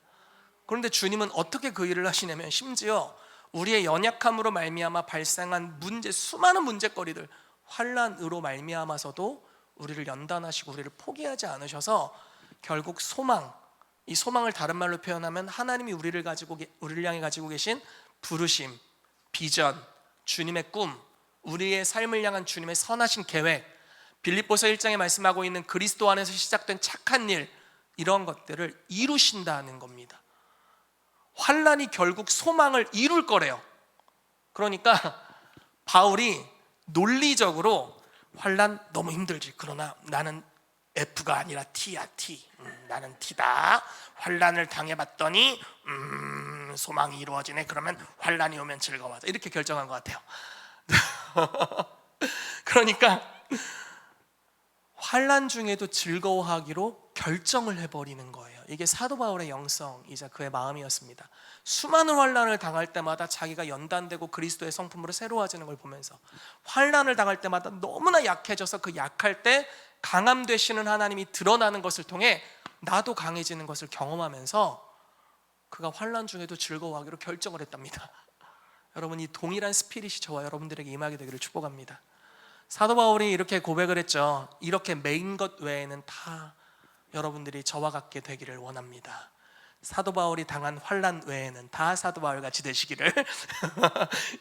그런데 주님은 어떻게 그 일을 하시냐면, 심지어 우리의 연약함으로 말미암아 발생한 수많은 문제거리들, 환난으로 말미암아서도 우리를 연단하시고 우리를 포기하지 않으셔서 결국 소망, 이 소망을 다른 말로 표현하면 하나님이 우리를 향해 가지고 계신 부르심, 비전, 주님의 꿈, 우리의 삶을 향한 주님의 선하신 계획, 빌립보서 1장에 말씀하고 있는 그리스도 안에서 시작된 착한 일, 이런 것들을 이루신다는 겁니다. 환난이 결국 소망을 이룰 거래요. 그러니까 바울이 논리적으로 환난 너무 힘들지, 그러나 나는 F가 아니라 T야, T. 나는 T다. 환난을 당해봤더니 소망이 이루어지네. 그러면 환난이 오면 즐거워하자, 이렇게 결정한 것 같아요. 그러니까 환난 중에도 즐거워하기로 결정을 해버리는 거예요. 이게 사도 바울의 영성이자 그의 마음이었습니다. 수많은 환난을 당할 때마다 자기가 연단되고 그리스도의 성품으로 새로워지는 걸 보면서, 환난을 당할 때마다 너무나 약해져서 그 약할 때 강함 되시는 하나님이 드러나는 것을 통해 나도 강해지는 것을 경험하면서 그가 환난 중에도 즐거워하기로 결정을 했답니다. 여러분, 이 동일한 스피릿이 저와 여러분들에게 임하게 되기를 축복합니다. 사도 바울이 이렇게 고백을 했죠. 이렇게 메인 것 외에는 다 여러분들이 저와 같게 되기를 원합니다. 사도 바울이 당한 환난 외에는 다 사도 바울 같이 되시기를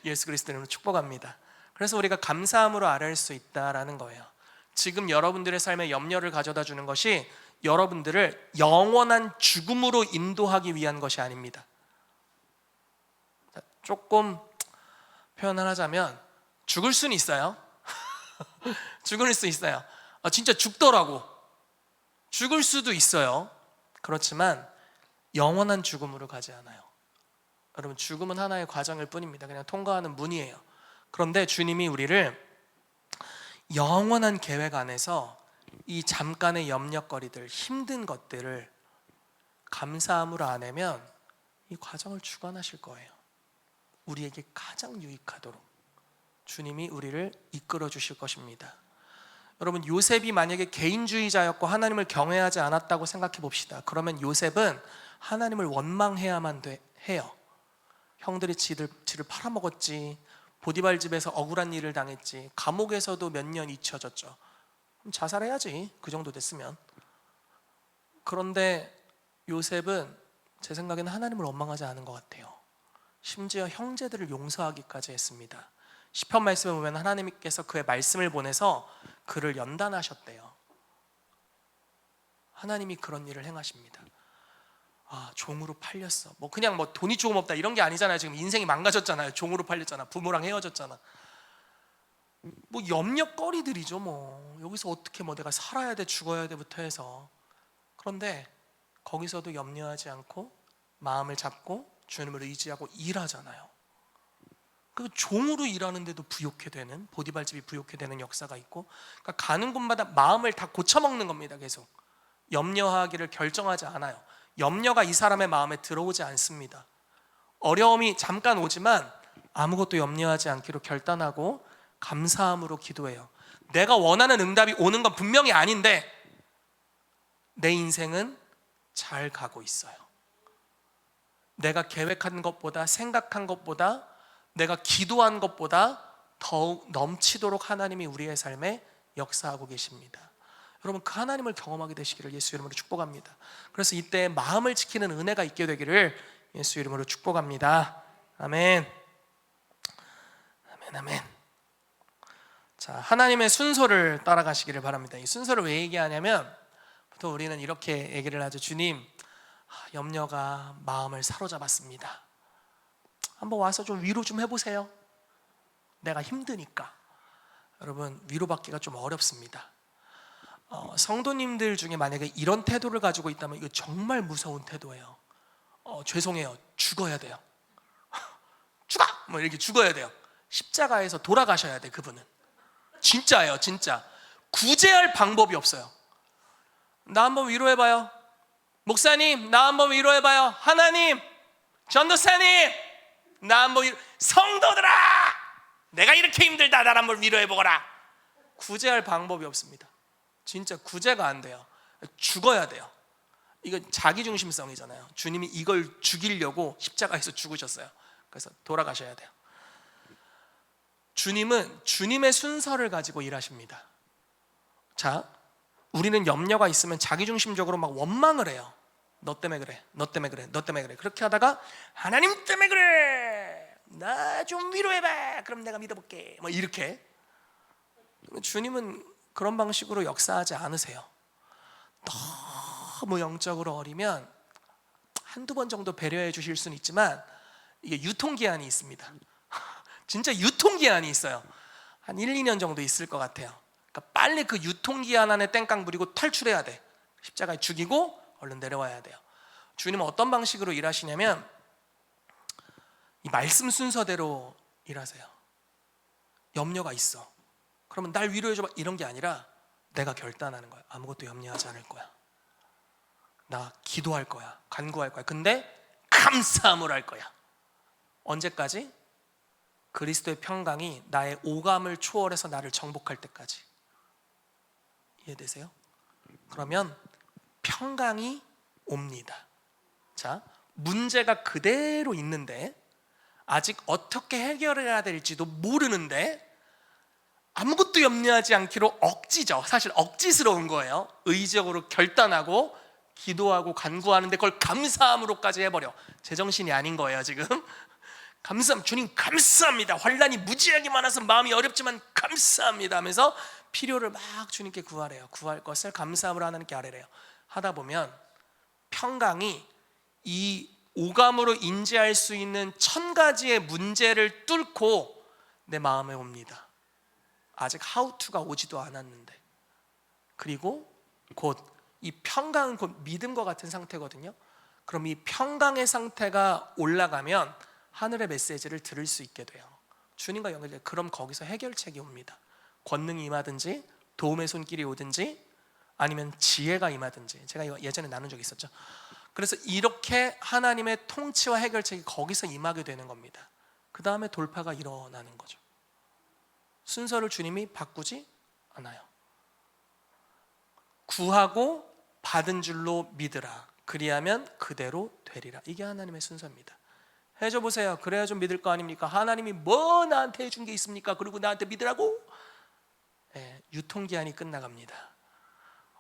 예수 그리스도로 축복합니다. 그래서 우리가 감사함으로 아뢰을 수 있다라는 거예요. 지금 여러분들의 삶에 염려를 가져다 주는 것이 여러분들을 영원한 죽음으로 인도하기 위한 것이 아닙니다. 조금 표현을 하자면, 죽을 수는 있어요. 죽을 수 있어요. 진짜 죽더라고, 죽을 수도 있어요. 그렇지만 영원한 죽음으로 가지 않아요. 여러분, 죽음은 하나의 과정일 뿐입니다. 그냥 통과하는 문이에요. 그런데 주님이 우리를 영원한 계획 안에서 이 잠깐의 염려거리들, 힘든 것들을 감사함으로 안으면 이 과정을 주관하실 거예요. 우리에게 가장 유익하도록 주님이 우리를 이끌어 주실 것입니다. 여러분, 요셉이 만약에 개인주의자였고 하나님을 경외하지 않았다고 생각해 봅시다. 그러면 요셉은 하나님을 원망해야만 해요. 형들이 지를 팔아먹었지, 보디발 집에서 억울한 일을 당했지, 감옥에서도 몇 년 잊혀졌죠. 그럼 자살해야지, 그 정도 됐으면. 그런데 요셉은 제 생각에는 하나님을 원망하지 않은 것 같아요. 심지어 형제들을 용서하기까지 했습니다. 시편 말씀에 보면 하나님께서 그의 말씀을 보내서 그를 연단하셨대요. 하나님이 그런 일을 행하십니다. 종으로 팔렸어, 그냥 돈이 조금 없다, 이런 게 아니잖아요. 지금 인생이 망가졌잖아요. 종으로 팔렸잖아, 부모랑 헤어졌잖아. 염려거리들이죠. 여기서 어떻게 내가 살아야 돼, 죽어야 돼부터 해서. 그런데 거기서도 염려하지 않고 마음을 잡고 주님을 의지하고 일하잖아요. 그 종으로 일하는데도 부욕해 되는, 보디발집이 부욕해 되는 역사가 있고, 그러니까 가는 곳마다 마음을 다 고쳐먹는 겁니다. 계속 염려하기를 결정하지 않아요. 염려가 이 사람의 마음에 들어오지 않습니다. 어려움이 잠깐 오지만 아무것도 염려하지 않기로 결단하고 감사함으로 기도해요. 내가 원하는 응답이 오는 건 분명히 아닌데 내 인생은 잘 가고 있어요. 내가 계획한 것보다, 생각한 것보다, 내가 기도한 것보다 더욱 넘치도록 하나님이 우리의 삶에 역사하고 계십니다. 여러분, 그 하나님을 경험하게 되시기를 예수 이름으로 축복합니다. 그래서 이때 마음을 지키는 은혜가 있게 되기를 예수 이름으로 축복합니다. 아멘. 아멘, 아멘. 자, 하나님의 순서를 따라가시기를 바랍니다. 이 순서를 왜 얘기하냐면, 보통 우리는 이렇게 얘기를 하죠. 주님, 염려가 마음을 사로잡았습니다. 한번 와서 좀 위로 좀 해보세요. 내가 힘드니까. 여러분, 위로받기가 좀 어렵습니다. 성도님들 중에 만약에 이런 태도를 가지고 있다면 이거 정말 무서운 태도예요. 죄송해요, 죽어야 돼요. 죽어! 뭐 이렇게 죽어야 돼요. 십자가에서 돌아가셔야 돼. 그분은 진짜예요. 진짜 구제할 방법이 없어요. 나 한번 위로해봐요. 목사님, 나 한번 위로해봐요. 하나님, 전도사님, 나 한번 성도들아, 내가 이렇게 힘들다, 나 한번 위로해보거라. 구제할 방법이 없습니다. 진짜 구제가 안 돼요. 죽어야 돼요. 이건 자기중심성이잖아요. 주님이 이걸 죽이려고 십자가에서 죽으셨어요. 그래서 돌아가셔야 돼요. 주님은 주님의 순서를 가지고 일하십니다. 자, 우리는 염려가 있으면 자기중심적으로 막 원망을 해요. 너 때문에 그래, 너 때문에 그래, 너 때문에 그래. 그렇게 하다가 하나님 때문에 그래, 나 좀 위로해봐, 그럼 내가 믿어볼게, 뭐 이렇게. 주님은 그런 방식으로 역사하지 않으세요. 너무 영적으로 어리면 한두 번 정도 배려해 주실 수는 있지만 이게 유통기한이 있습니다. 진짜 유통기한이 있어요. 한 1, 2년 정도 있을 것 같아요. 그러니까 빨리 그 유통기한 안에 땡깡 부리고 탈출해야 돼. 십자가에 죽이고 얼른 내려와야 돼요. 주님은 어떤 방식으로 일하시냐면 이 말씀 순서대로 일하세요. 염려가 있어, 그러면 날 위로해줘, 이런 게 아니라 내가 결단하는 거야. 아무것도 염려하지 않을 거야. 나 기도할 거야. 간구할 거야. 근데 감사함을 할 거야. 언제까지? 그리스도의 평강이 나의 오감을 초월해서 나를 정복할 때까지. 이해되세요? 그러면 평강이 옵니다. 자, 문제가 그대로 있는데 아직 어떻게 해결해야 될지도 모르는데 아무것도 염려하지 않기로 억지죠. 사실 억지스러운 거예요. 의지적으로 결단하고 기도하고 간구하는데 그걸 감사함으로까지 해버려. 제정신이 아닌 거예요 지금. 감사함, 주님 감사합니다. 환난이 무지하게 많아서 마음이 어렵지만 감사합니다 하면서 필요를 막 주님께 구하래요. 구할 것을 감사함으로 하나님께 아뢰래요. 하다 보면 평강이 이 오감으로 인지할 수 있는 1000가지의 문제를 뚫고 내 마음에 옵니다. 아직 하우투가 오지도 않았는데. 그리고 곧 이 평강은 곧 믿음과 같은 상태거든요. 그럼 이 평강의 상태가 올라가면 하늘의 메시지를 들을 수 있게 돼요. 주님과 연결돼. 그럼 거기서 해결책이 옵니다. 권능이 임하든지 도움의 손길이 오든지 아니면 지혜가 임하든지. 제가 이거 예전에 나눈 적이 있었죠. 그래서 이렇게 하나님의 통치와 해결책이 거기서 임하게 되는 겁니다. 그 다음에 돌파가 일어나는 거죠. 순서를 주님이 바꾸지 않아요. 구하고 받은 줄로 믿으라. 그리하면 그대로 되리라. 이게 하나님의 순서입니다. 해줘 보세요. 그래야 좀 믿을 거 아닙니까? 하나님이 뭐 나한테 해준 게 있습니까? 그리고 나한테 믿으라고? 네, 유통기한이 끝나갑니다.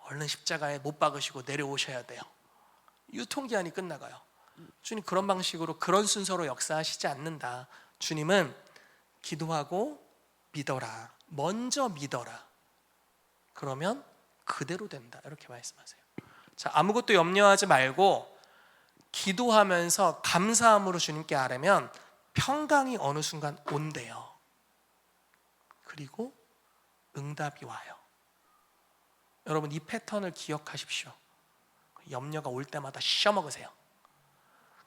얼른 십자가에 못 박으시고 내려오셔야 돼요. 유통기한이 끝나가요. 주님 그런 방식으로, 그런 순서로 역사하시지 않는다. 주님은 기도하고 믿어라. 먼저 믿어라. 그러면 그대로 된다. 이렇게 말씀하세요. 자, 아무것도 염려하지 말고 기도하면서 감사함으로 주님께 아뢰면 평강이 어느 순간 온대요. 그리고 응답이 와요. 여러분 이 패턴을 기억하십시오. 염려가 올 때마다 씌어먹으세요.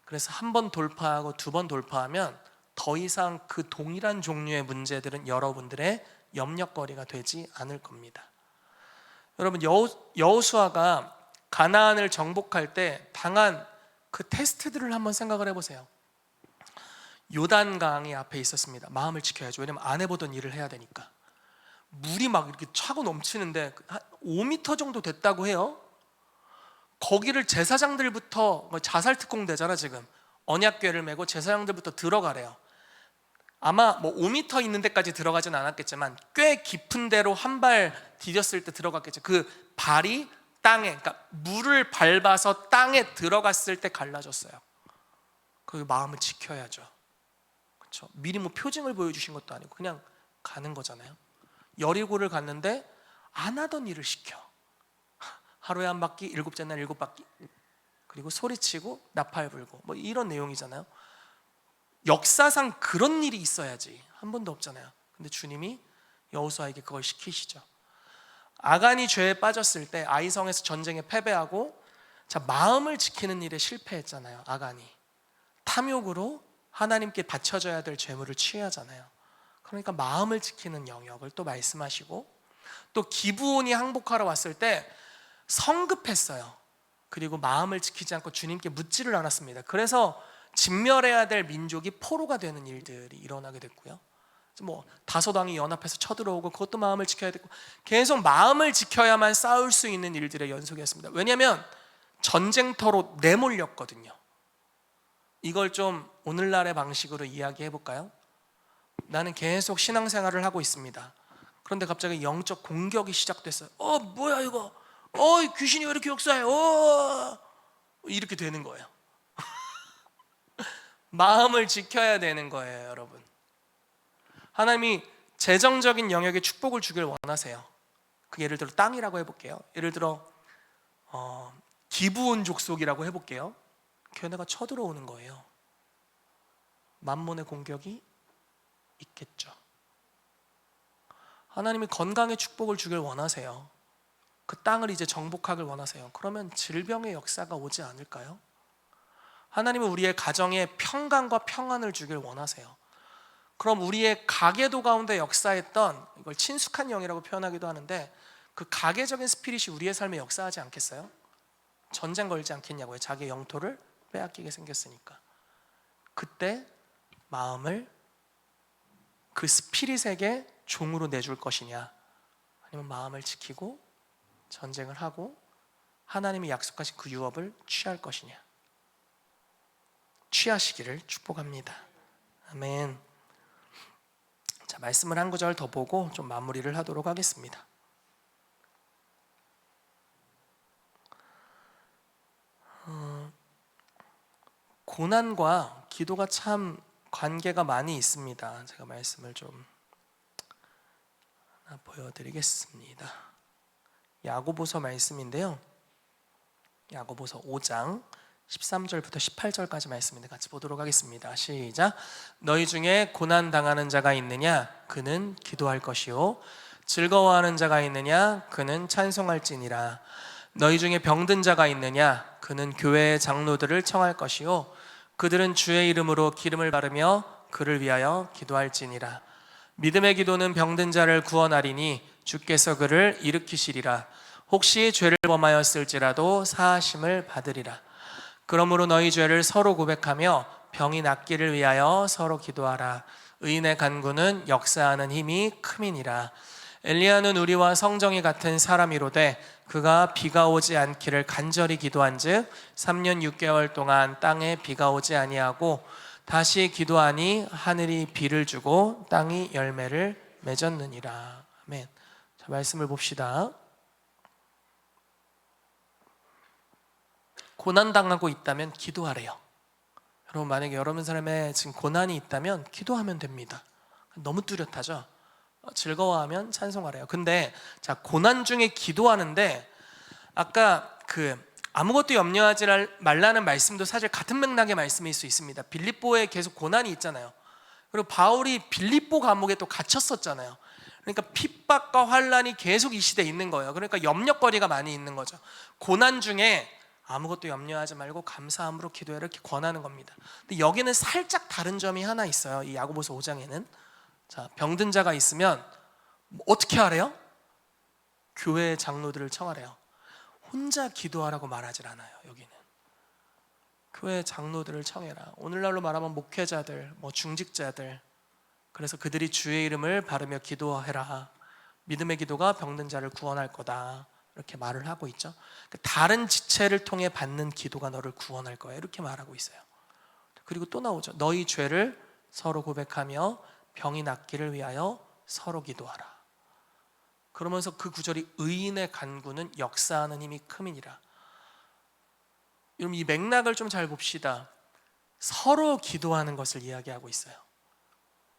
그래서 한 번 돌파하고 두 번 돌파하면 더 이상 그 동일한 종류의 문제들은 여러분들의 염려거리가 되지 않을 겁니다. 여러분, 여호수아가 가나안을 정복할 때 당한 그 테스트들을 한번 생각을 해보세요. 요단강이 앞에 있었습니다. 마음을 지켜야죠. 왜냐면 안 해보던 일을 해야 되니까. 물이 막 이렇게 차고 넘치는데 한 5m 정도 됐다고 해요. 거기를 제사장들부터, 자살 특공 되잖아 지금. 언약궤를 메고 제사장들부터 들어가래요. 아마 5m 있는 데까지 들어가진 않았겠지만 꽤 깊은 데로 한 발 디뎠을 때 들어갔겠죠. 그 발이 땅에, 그러니까 물을 밟아서 땅에 들어갔을 때 갈라졌어요. 그 마음을 지켜야죠. 그렇죠? 미리 표징을 보여주신 것도 아니고 그냥 가는 거잖아요. 여리고를 갔는데 안 하던 일을 시켜. 하루에 한 바퀴, 일곱째 날 7바퀴, 그리고 소리치고 나팔 불고 이런 내용이잖아요. 역사상 그런 일이 있어야지. 한 번도 없잖아요. 근데 주님이 여호수아에게 그걸 시키시죠. 아간이 죄에 빠졌을 때 아이성에서 전쟁에 패배하고 마음을 지키는 일에 실패했잖아요. 아간이 탐욕으로 하나님께 바쳐져야 될 죄물을 취하잖아요. 그러니까 마음을 지키는 영역을 또 말씀하시고, 또 기브온이 항복하러 왔을 때 성급했어요. 그리고 마음을 지키지 않고 주님께 묻지를 않았습니다. 그래서 진멸해야 될 민족이 포로가 되는 일들이 일어나게 됐고요. 다섯 왕이 연합해서 쳐들어오고 그것도 마음을 지켜야 되고, 계속 마음을 지켜야만 싸울 수 있는 일들의 연속이었습니다. 왜냐하면 전쟁터로 내몰렸거든요. 이걸 좀 오늘날의 방식으로 이야기해 볼까요? 나는 계속 신앙생활을 하고 있습니다. 그런데 갑자기 영적 공격이 시작됐어요. 뭐야 이거? 귀신이 왜 이렇게 역사해? 이렇게 되는 거예요. 마음을 지켜야 되는 거예요, 여러분. 하나님이 재정적인 영역에 축복을 주길 원하세요. 그 예를 들어 땅이라고 해볼게요. 예를 들어 기브온 족속이라고 해볼게요. 걔네가 쳐들어오는 거예요. 만몬의 공격이 있겠죠. 하나님이 건강의 축복을 주길 원하세요. 그 땅을 이제 정복하길 원하세요. 그러면 질병의 역사가 오지 않을까요? 하나님은 우리의 가정에 평강과 평안을 주길 원하세요. 그럼 우리의 가계도 가운데 역사했던, 이걸 친숙한 영이라고 표현하기도 하는데, 그 가계적인 스피릿이 우리의 삶에 역사하지 않겠어요? 전쟁 걸지 않겠냐고요. 자기의 영토를 빼앗기게 생겼으니까. 그때 마음을 그 스피릿에게 종으로 내줄 것이냐, 아니면 마음을 지키고 전쟁을 하고 하나님이 약속하신 그 유업을 취할 것이냐. 취하시기를 축복합니다. 아멘. 자, 말씀을 한 구절 더 보고 좀 마무리를 하도록 하겠습니다. 고난과 기도가 참 관계가 많이 있습니다. 제가 말씀을 좀 하나 보여드리겠습니다. 야고보서 말씀인데요, 야고보서 5장 13절부터 18절까지 말씀인데 같이 보도록 하겠습니다. 시작. 너희 중에 고난 당하는 자가 있느냐? 그는 기도할 것이요. 즐거워하는 자가 있느냐? 그는 찬송할지니라. 너희 중에 병든 자가 있느냐? 그는 교회의 장로들을 청할 것이요. 그들은 주의 이름으로 기름을 바르며 그를 위하여 기도할지니라. 믿음의 기도는 병든 자를 구원하리니 주께서 그를 일으키시리라. 혹시 죄를 범하였을지라도 사하심을 받으리라. 그러므로 너희 죄를 서로 고백하며 병이 낫기를 위하여 서로 기도하라. 의인의 간구는 역사하는 힘이 큼이니라. 엘리야는 우리와 성정이 같은 사람이로되 그가 비가 오지 않기를 간절히 기도한즉 3년 6개월 동안 땅에 비가 오지 아니하고 다시 기도하니 하늘이 비를 주고 땅이 열매를 맺었느니라. 아멘. 자, 말씀을 봅시다. 고난당하고 있다면 기도하래요. 여러분, 만약에 여러분 삶에 지금 고난이 있다면 기도하면 됩니다. 너무 뚜렷하죠? 즐거워하면 찬송하래요. 근데 자, 고난 중에 기도하는데 아까 아무것도 염려하지 말라는 말씀도 사실 같은 맥락의 말씀일 수 있습니다. 빌립보에 계속 고난이 있잖아요. 그리고 바울이 빌립보 감옥에 또 갇혔었잖아요. 그러니까 핍박과 환란이 계속 이 시대에 있는 거예요. 그러니까 염려거리가 많이 있는 거죠. 고난 중에 아무것도 염려하지 말고 감사함으로 기도해 이렇게 권하는 겁니다. 근데 여기는 살짝 다른 점이 하나 있어요. 이 야고보서 5장에는 자, 병든 자가 있으면 어떻게 하래요? 교회 장로들을 청하래요. 혼자 기도하라고 말하질 않아요. 여기는 교회 장로들을 청해라. 오늘날로 말하면 목회자들, 중직자들, 그래서 그들이 주의 이름을 바르며 기도해라. 믿음의 기도가 병든 자를 구원할 거다. 이렇게 말을 하고 있죠. 다른 지체를 통해 받는 기도가 너를 구원할 거야. 이렇게 말하고 있어요. 그리고 또 나오죠. 너희 죄를 서로 고백하며 병이 낫기를 위하여 서로 기도하라. 그러면서 그 구절이 의인의 간구는 역사하는 힘이 큼이니라. 여러분 이 맥락을 좀 잘 봅시다. 서로 기도하는 것을 이야기하고 있어요.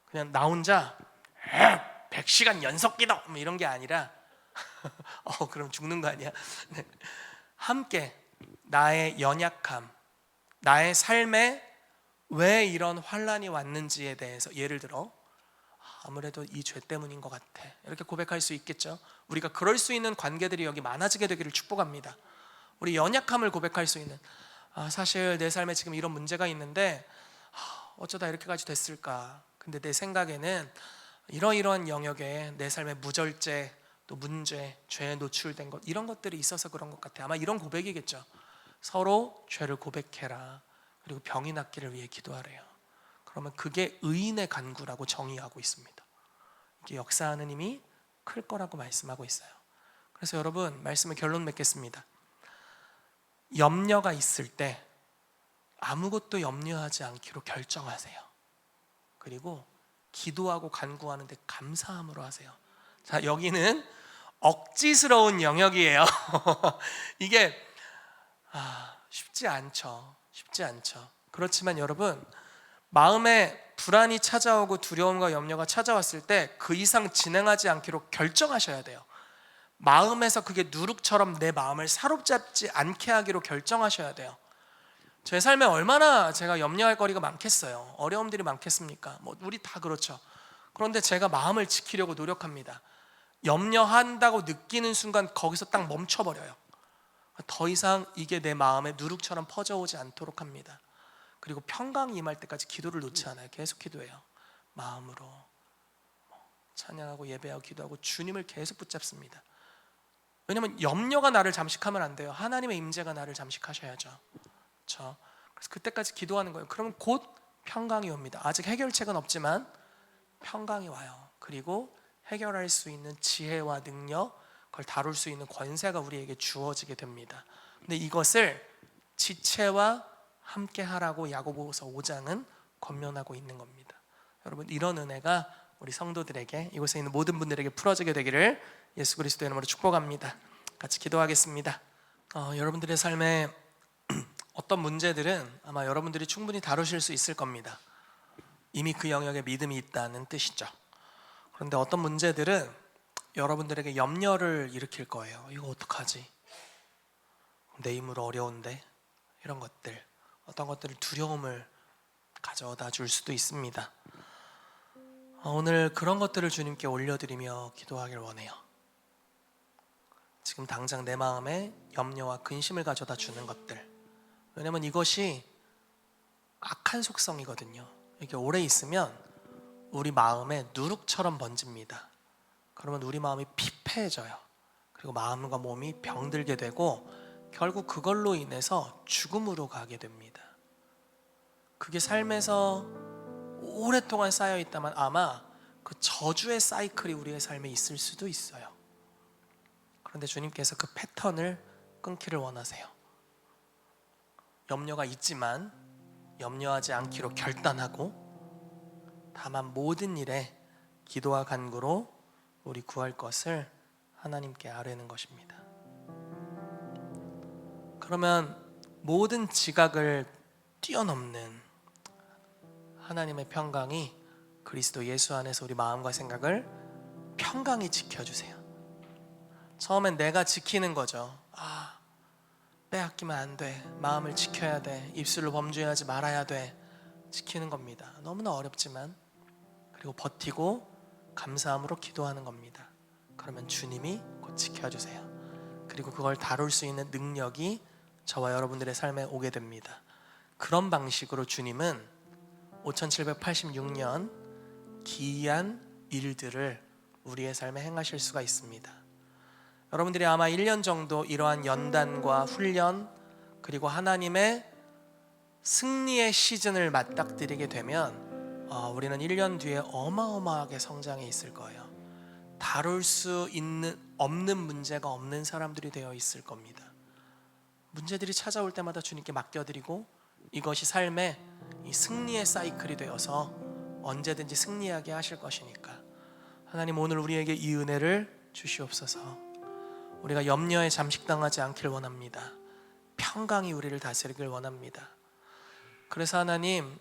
그냥 나 혼자 100시간 연속 기도 이런 게 아니라 그럼 죽는 거 아니야? 네. 함께 나의 연약함, 나의 삶에 왜 이런 환난이 왔는지에 대해서 예를 들어 아무래도 이 죄 때문인 것 같아 이렇게 고백할 수 있겠죠. 우리가 그럴 수 있는 관계들이 여기 많아지게 되기를 축복합니다. 우리 연약함을 고백할 수 있는 사실 내 삶에 지금 이런 문제가 있는데 어쩌다 이렇게까지 됐을까. 근데 내 생각에는 이러이러한 영역에 내 삶의 무절제 또 문제, 죄에 노출된 것 이런 것들이 있어서 그런 것 같아. 아마 이런 고백이겠죠. 서로 죄를 고백해라. 그리고 병이 낫기를 위해 기도하래요. 그러면 그게 의인의 간구라고 정의하고 있습니다. 이게 역사하는 힘이 클 거라고 말씀하고 있어요. 그래서 여러분 말씀의 결론 맺겠습니다. 염려가 있을 때 아무것도 염려하지 않기로 결정하세요. 그리고 기도하고 간구하는데 감사함으로 하세요. 자, 여기는 억지스러운 영역이에요. 이게 쉽지 않죠. 그렇지만 여러분 마음에 불안이 찾아오고 두려움과 염려가 찾아왔을 때 그 이상 진행하지 않기로 결정하셔야 돼요. 마음에서 그게 누룩처럼 내 마음을 사로잡지 않게 하기로 결정하셔야 돼요. 제 삶에 얼마나 제가 염려할 거리가 많겠어요. 어려움들이 많겠습니까? 우리 다 그렇죠. 그런데 제가 마음을 지키려고 노력합니다. 염려한다고 느끼는 순간 거기서 딱 멈춰버려요. 더 이상 이게 내 마음에 누룩처럼 퍼져오지 않도록 합니다. 그리고 평강이 임할 때까지 기도를 놓지 않아요. 계속 기도해요. 마음으로 찬양하고 예배하고 기도하고 주님을 계속 붙잡습니다. 왜냐하면 염려가 나를 잠식하면 안 돼요. 하나님의 임재가 나를 잠식하셔야죠. 그렇죠? 그래서 그때까지 기도하는 거예요. 그러면 곧 평강이 옵니다. 아직 해결책은 없지만 평강이 와요. 그리고 해결할 수 있는 지혜와 능력, 그걸 다룰 수 있는 권세가 우리에게 주어지게 됩니다. 근데 이것을 지체와 함께 하라고 야고보서 5장은 권면하고 있는 겁니다. 여러분 이런 은혜가 우리 성도들에게 이곳에 있는 모든 분들에게 풀어지게 되기를 예수 그리스도의 이름으로 축복합니다. 같이 기도하겠습니다. 여러분들의 삶에 어떤 문제들은 아마 여러분들이 충분히 다루실 수 있을 겁니다. 이미 그 영역에 믿음이 있다는 뜻이죠. 그런데 어떤 문제들은 여러분들에게 염려를 일으킬 거예요. 이거 어떡하지? 내 힘으로 어려운데? 이런 것들, 어떤 것들을 두려움을 가져다 줄 수도 있습니다. 오늘 그런 것들을 주님께 올려드리며 기도하길 원해요. 지금 당장 내 마음에 염려와 근심을 가져다 주는 것들, 왜냐면 이것이 악한 속성이거든요. 이게 오래 있으면 우리 마음에 누룩처럼 번집니다. 그러면 우리 마음이 피폐해져요. 그리고 마음과 몸이 병들게 되고 결국 그걸로 인해서 죽음으로 가게 됩니다. 그게 삶에서 오랫동안 쌓여 있다면 아마 그 저주의 사이클이 우리의 삶에 있을 수도 있어요. 그런데 주님께서 그 패턴을 끊기를 원하세요. 염려가 있지만 염려하지 않기로 결단하고 다만 모든 일에 기도와 간구로 우리 구할 것을 하나님께 아뢰는 것입니다. 그러면 모든 지각을 뛰어넘는 하나님의 평강이 그리스도 예수 안에서 우리 마음과 생각을 평강히 지켜주세요. 처음엔 내가 지키는 거죠. 빼앗기면 안 돼. 마음을 지켜야 돼. 입술로 범죄하지 말아야 돼. 지키는 겁니다. 너무나 어렵지만 그리고 버티고 감사함으로 기도하는 겁니다. 그러면 주님이 곧 지켜주세요. 그리고 그걸 다룰 수 있는 능력이 저와 여러분들의 삶에 오게 됩니다. 그런 방식으로 주님은 5786년 기이한 일들을 우리의 삶에 행하실 수가 있습니다. 여러분들이 아마 1년 정도 이러한 연단과 훈련 그리고 하나님의 승리의 시즌을 맞닥뜨리게 되면 우리는 1년 뒤에 어마어마하게 성장해 있을 거예요. 다룰 수 없는 문제가 없는 사람들이 되어 있을 겁니다. 문제들이 찾아올 때마다 주님께 맡겨드리고 이것이 삶의 이 승리의 사이클이 되어서 언제든지 승리하게 하실 것이니까 하나님 오늘 우리에게 이 은혜를 주시옵소서. 우리가 염려에 잠식당하지 않길 원합니다. 평강이 우리를 다스리길 원합니다. 그래서 하나님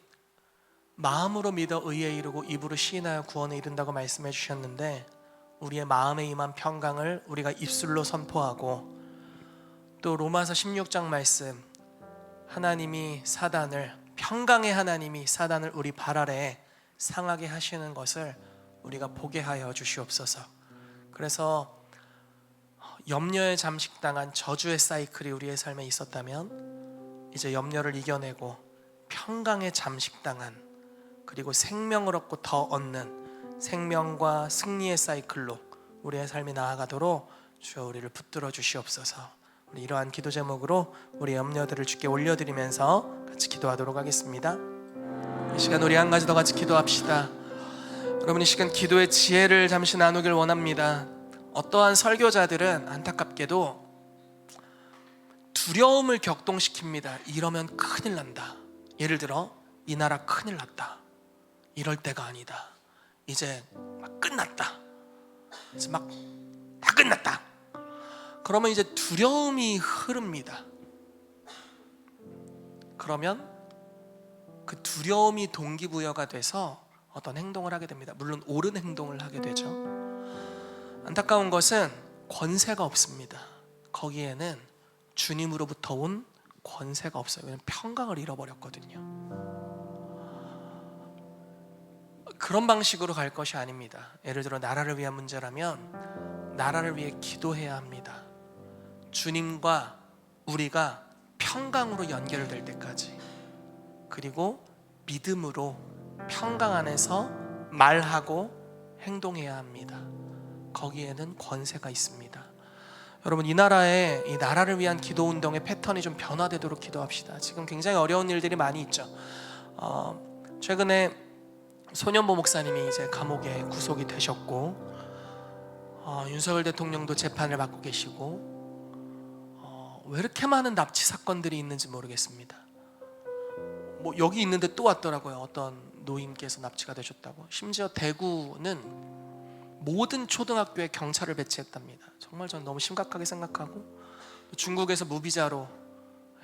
마음으로 믿어 의에 이르고 입으로 시인하여 구원에 이른다고 말씀해 주셨는데 우리의 마음에 임한 평강을 우리가 입술로 선포하고 또 로마서 16장 말씀 하나님이 사단을 평강의 하나님이 사단을 우리 발 아래에 상하게 하시는 것을 우리가 보게 하여 주시옵소서. 그래서 염려에 잠식당한 저주의 사이클이 우리의 삶에 있었다면 이제 염려를 이겨내고 평강에 잠식당한 그리고 생명을 얻고 더 얻는 생명과 승리의 사이클로 우리의 삶이 나아가도록 주여 우리를 붙들어 주시옵소서. 우리 이러한 기도 제목으로 우리 염려들을 주께 올려드리면서 같이 기도하도록 하겠습니다. 이 시간 우리 한 가지 더 같이 기도합시다. 여러분 이 시간 기도의 지혜를 잠시 나누길 원합니다. 어떠한 설교자들은 안타깝게도 두려움을 격동시킵니다. 이러면 큰일 난다. 예를 들어 이 나라 큰일 났다. 이럴 때가 아니다. 이제 막 끝났다. 이제 막 다 끝났다. 그러면 이제 두려움이 흐릅니다. 그러면 그 두려움이 동기부여가 돼서 어떤 행동을 하게 됩니다. 물론 옳은 행동을 하게 되죠. 안타까운 것은 권세가 없습니다. 거기에는 주님으로부터 온 권세가 없어요. 왜냐하면 평강을 잃어버렸거든요. 그런 방식으로 갈 것이 아닙니다. 예를 들어 나라를 위한 문제라면 나라를 위해 기도해야 합니다. 주님과 우리가 평강으로 연결될 때까지, 그리고 믿음으로 평강 안에서 말하고 행동해야 합니다. 거기에는 권세가 있습니다. 여러분 이 나라를 위한 기도 운동의 패턴이 좀 변화되도록 기도합시다. 지금 굉장히 어려운 일들이 많이 있죠. 최근에 소년보 목사님이 이제 감옥에 구속이 되셨고 윤석열 대통령도 재판을 받고 계시고 왜 이렇게 많은 납치 사건들이 있는지 모르겠습니다. 뭐 여기 있는데 또 왔더라고요. 어떤 노인께서 납치가 되셨다고. 심지어 대구는 모든 초등학교에 경찰을 배치했답니다. 정말 저는 너무 심각하게 생각하고, 중국에서 무비자로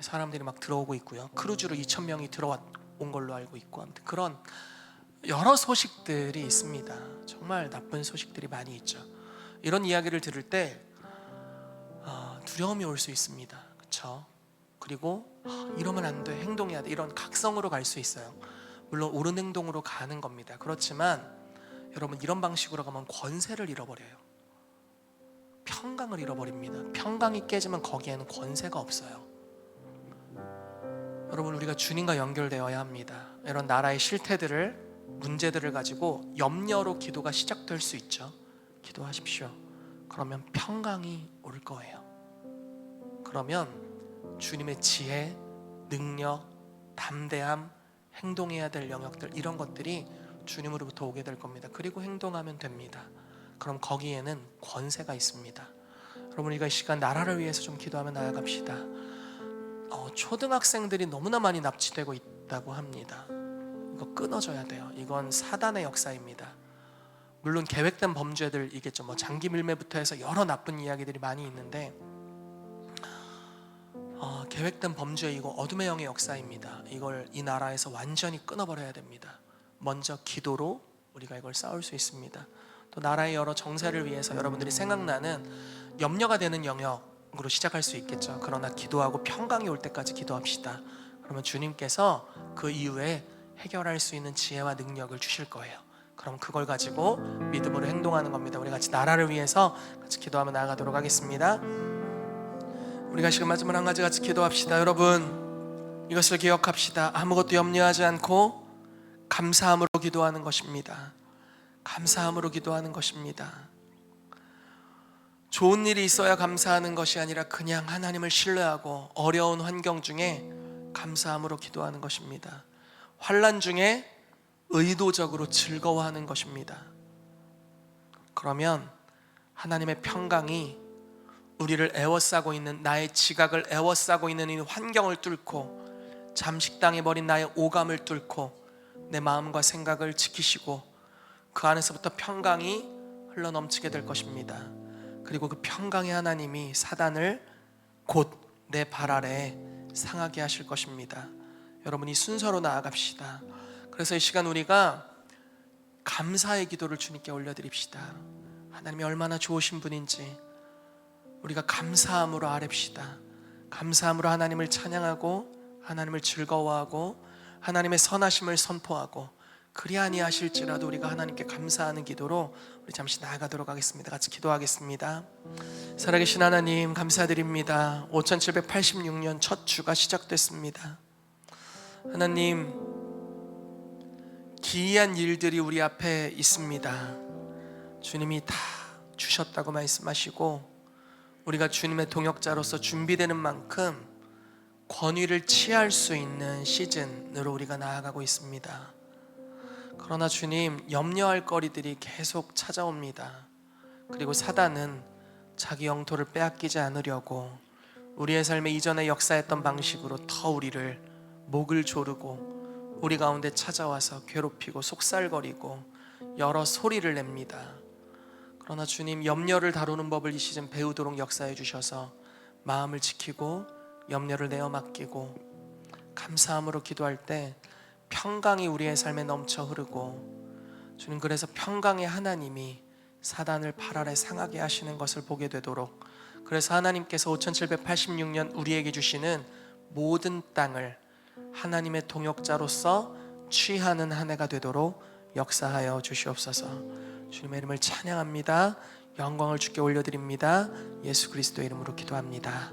사람들이 막 들어오고 있고요. 크루즈로 2,000명이 들어온 걸로 알고 있고, 아무튼 그런 여러 소식들이 있습니다. 정말 나쁜 소식들이 많이 있죠. 이런 이야기를 들을 때 두려움이 올 수 있습니다. 그렇죠? 그리고 이러면 안 돼, 행동해야 돼, 이런 각성으로 갈 수 있어요. 물론 옳은 행동으로 가는 겁니다. 그렇지만 여러분 이런 방식으로 가면 권세를 잃어버려요. 평강을 잃어버립니다. 평강이 깨지면 거기에는 권세가 없어요. 여러분 우리가 주님과 연결되어야 합니다. 이런 나라의 실태들을, 문제들을 가지고 염려로 기도가 시작될 수 있죠. 기도하십시오. 그러면 평강이 올 거예요. 그러면 주님의 지혜, 능력, 담대함, 행동해야 될 영역들, 이런 것들이 주님으로부터 오게 될 겁니다. 그리고 행동하면 됩니다. 그럼 거기에는 권세가 있습니다. 여러분 우리가 이 시간 나라를 위해서 좀 기도하며 나아갑시다. 초등학생들이 너무나 많이 납치되고 있다고 합니다. 이거 끊어져야 돼요. 이건 사단의 역사입니다. 물론 계획된 범죄들이겠죠. 뭐 장기 밀매부터 해서 여러 나쁜 이야기들이 많이 있는데 계획된 범죄, 이거 어둠의 영의 역사입니다. 이걸 이 나라에서 완전히 끊어버려야 됩니다. 먼저 기도로 우리가 이걸 싸울 수 있습니다. 또 나라의 여러 정세를 위해서 여러분들이 생각나는 염려가 되는 영역으로 시작할 수 있겠죠. 그러나 기도하고 평강이 올 때까지 기도합시다. 그러면 주님께서 그 이후에 해결할 수 있는 지혜와 능력을 주실 거예요. 그럼 그걸 가지고 믿음으로 행동하는 겁니다. 우리 같이 나라를 위해서 같이 기도하며 나아가도록 하겠습니다. 우리가 지금 마지막 한 가지 같이 기도합시다. 여러분, 이것을 기억합시다. 아무것도 염려하지 않고 감사함으로 기도하는 것입니다. 감사함으로 기도하는 것입니다. 좋은 일이 있어야 감사하는 것이 아니라 그냥 하나님을 신뢰하고 어려운 환경 중에 감사함으로 기도하는 것입니다. 환난 중에 의도적으로 즐거워하는 것입니다. 그러면 하나님의 평강이 우리를 애워싸고 있는, 나의 지각을 애워싸고 있는 이 환경을 뚫고, 잠식당해 버린 나의 오감을 뚫고 내 마음과 생각을 지키시고 그 안에서부터 평강이 흘러넘치게 될 것입니다. 그리고 그 평강의 하나님이 사단을 곧 내 발 아래 상하게 하실 것입니다. 여러분이 순서로 나아갑시다. 그래서 이 시간 우리가 감사의 기도를 주님께 올려드립시다. 하나님이 얼마나 좋으신 분인지 우리가 감사함으로 아뢰시다. 감사함으로 하나님을 찬양하고 하나님을 즐거워하고 하나님의 선하심을 선포하고, 그리 아니하실지라도 우리가 하나님께 감사하는 기도로 우리 잠시 나아가도록 하겠습니다. 같이 기도하겠습니다. 살아계신 하나님, 감사드립니다. 5786년 첫 주가 시작됐습니다. 하나님, 기이한 일들이 우리 앞에 있습니다. 주님이 다 주셨다고 말씀하시고 우리가 주님의 동역자로서 준비되는 만큼 권위를 취할 수 있는 시즌으로 우리가 나아가고 있습니다. 그러나 주님, 염려할 거리들이 계속 찾아옵니다. 그리고 사단은 자기 영토를 빼앗기지 않으려고 우리의 삶에 이전에 역사했던 방식으로 더 우리를 목을 조르고 우리 가운데 찾아와서 괴롭히고 속살거리고 여러 소리를 냅니다. 그러나 주님, 염려를 다루는 법을 이 시즌 배우도록 역사해 주셔서 마음을 지키고 염려를 내어 맡기고 감사함으로 기도할 때 평강이 우리의 삶에 넘쳐 흐르고, 주님, 그래서 평강의 하나님이 사단을 발 아래 상하게 하시는 것을 보게 되도록, 그래서 하나님께서 5786년 우리에게 주시는 모든 땅을 하나님의 동역자로서 취하는 한 해가 되도록 역사하여 주시옵소서. 주님의 이름을 찬양합니다. 영광을 주께 올려드립니다. 예수 그리스도의 이름으로 기도합니다.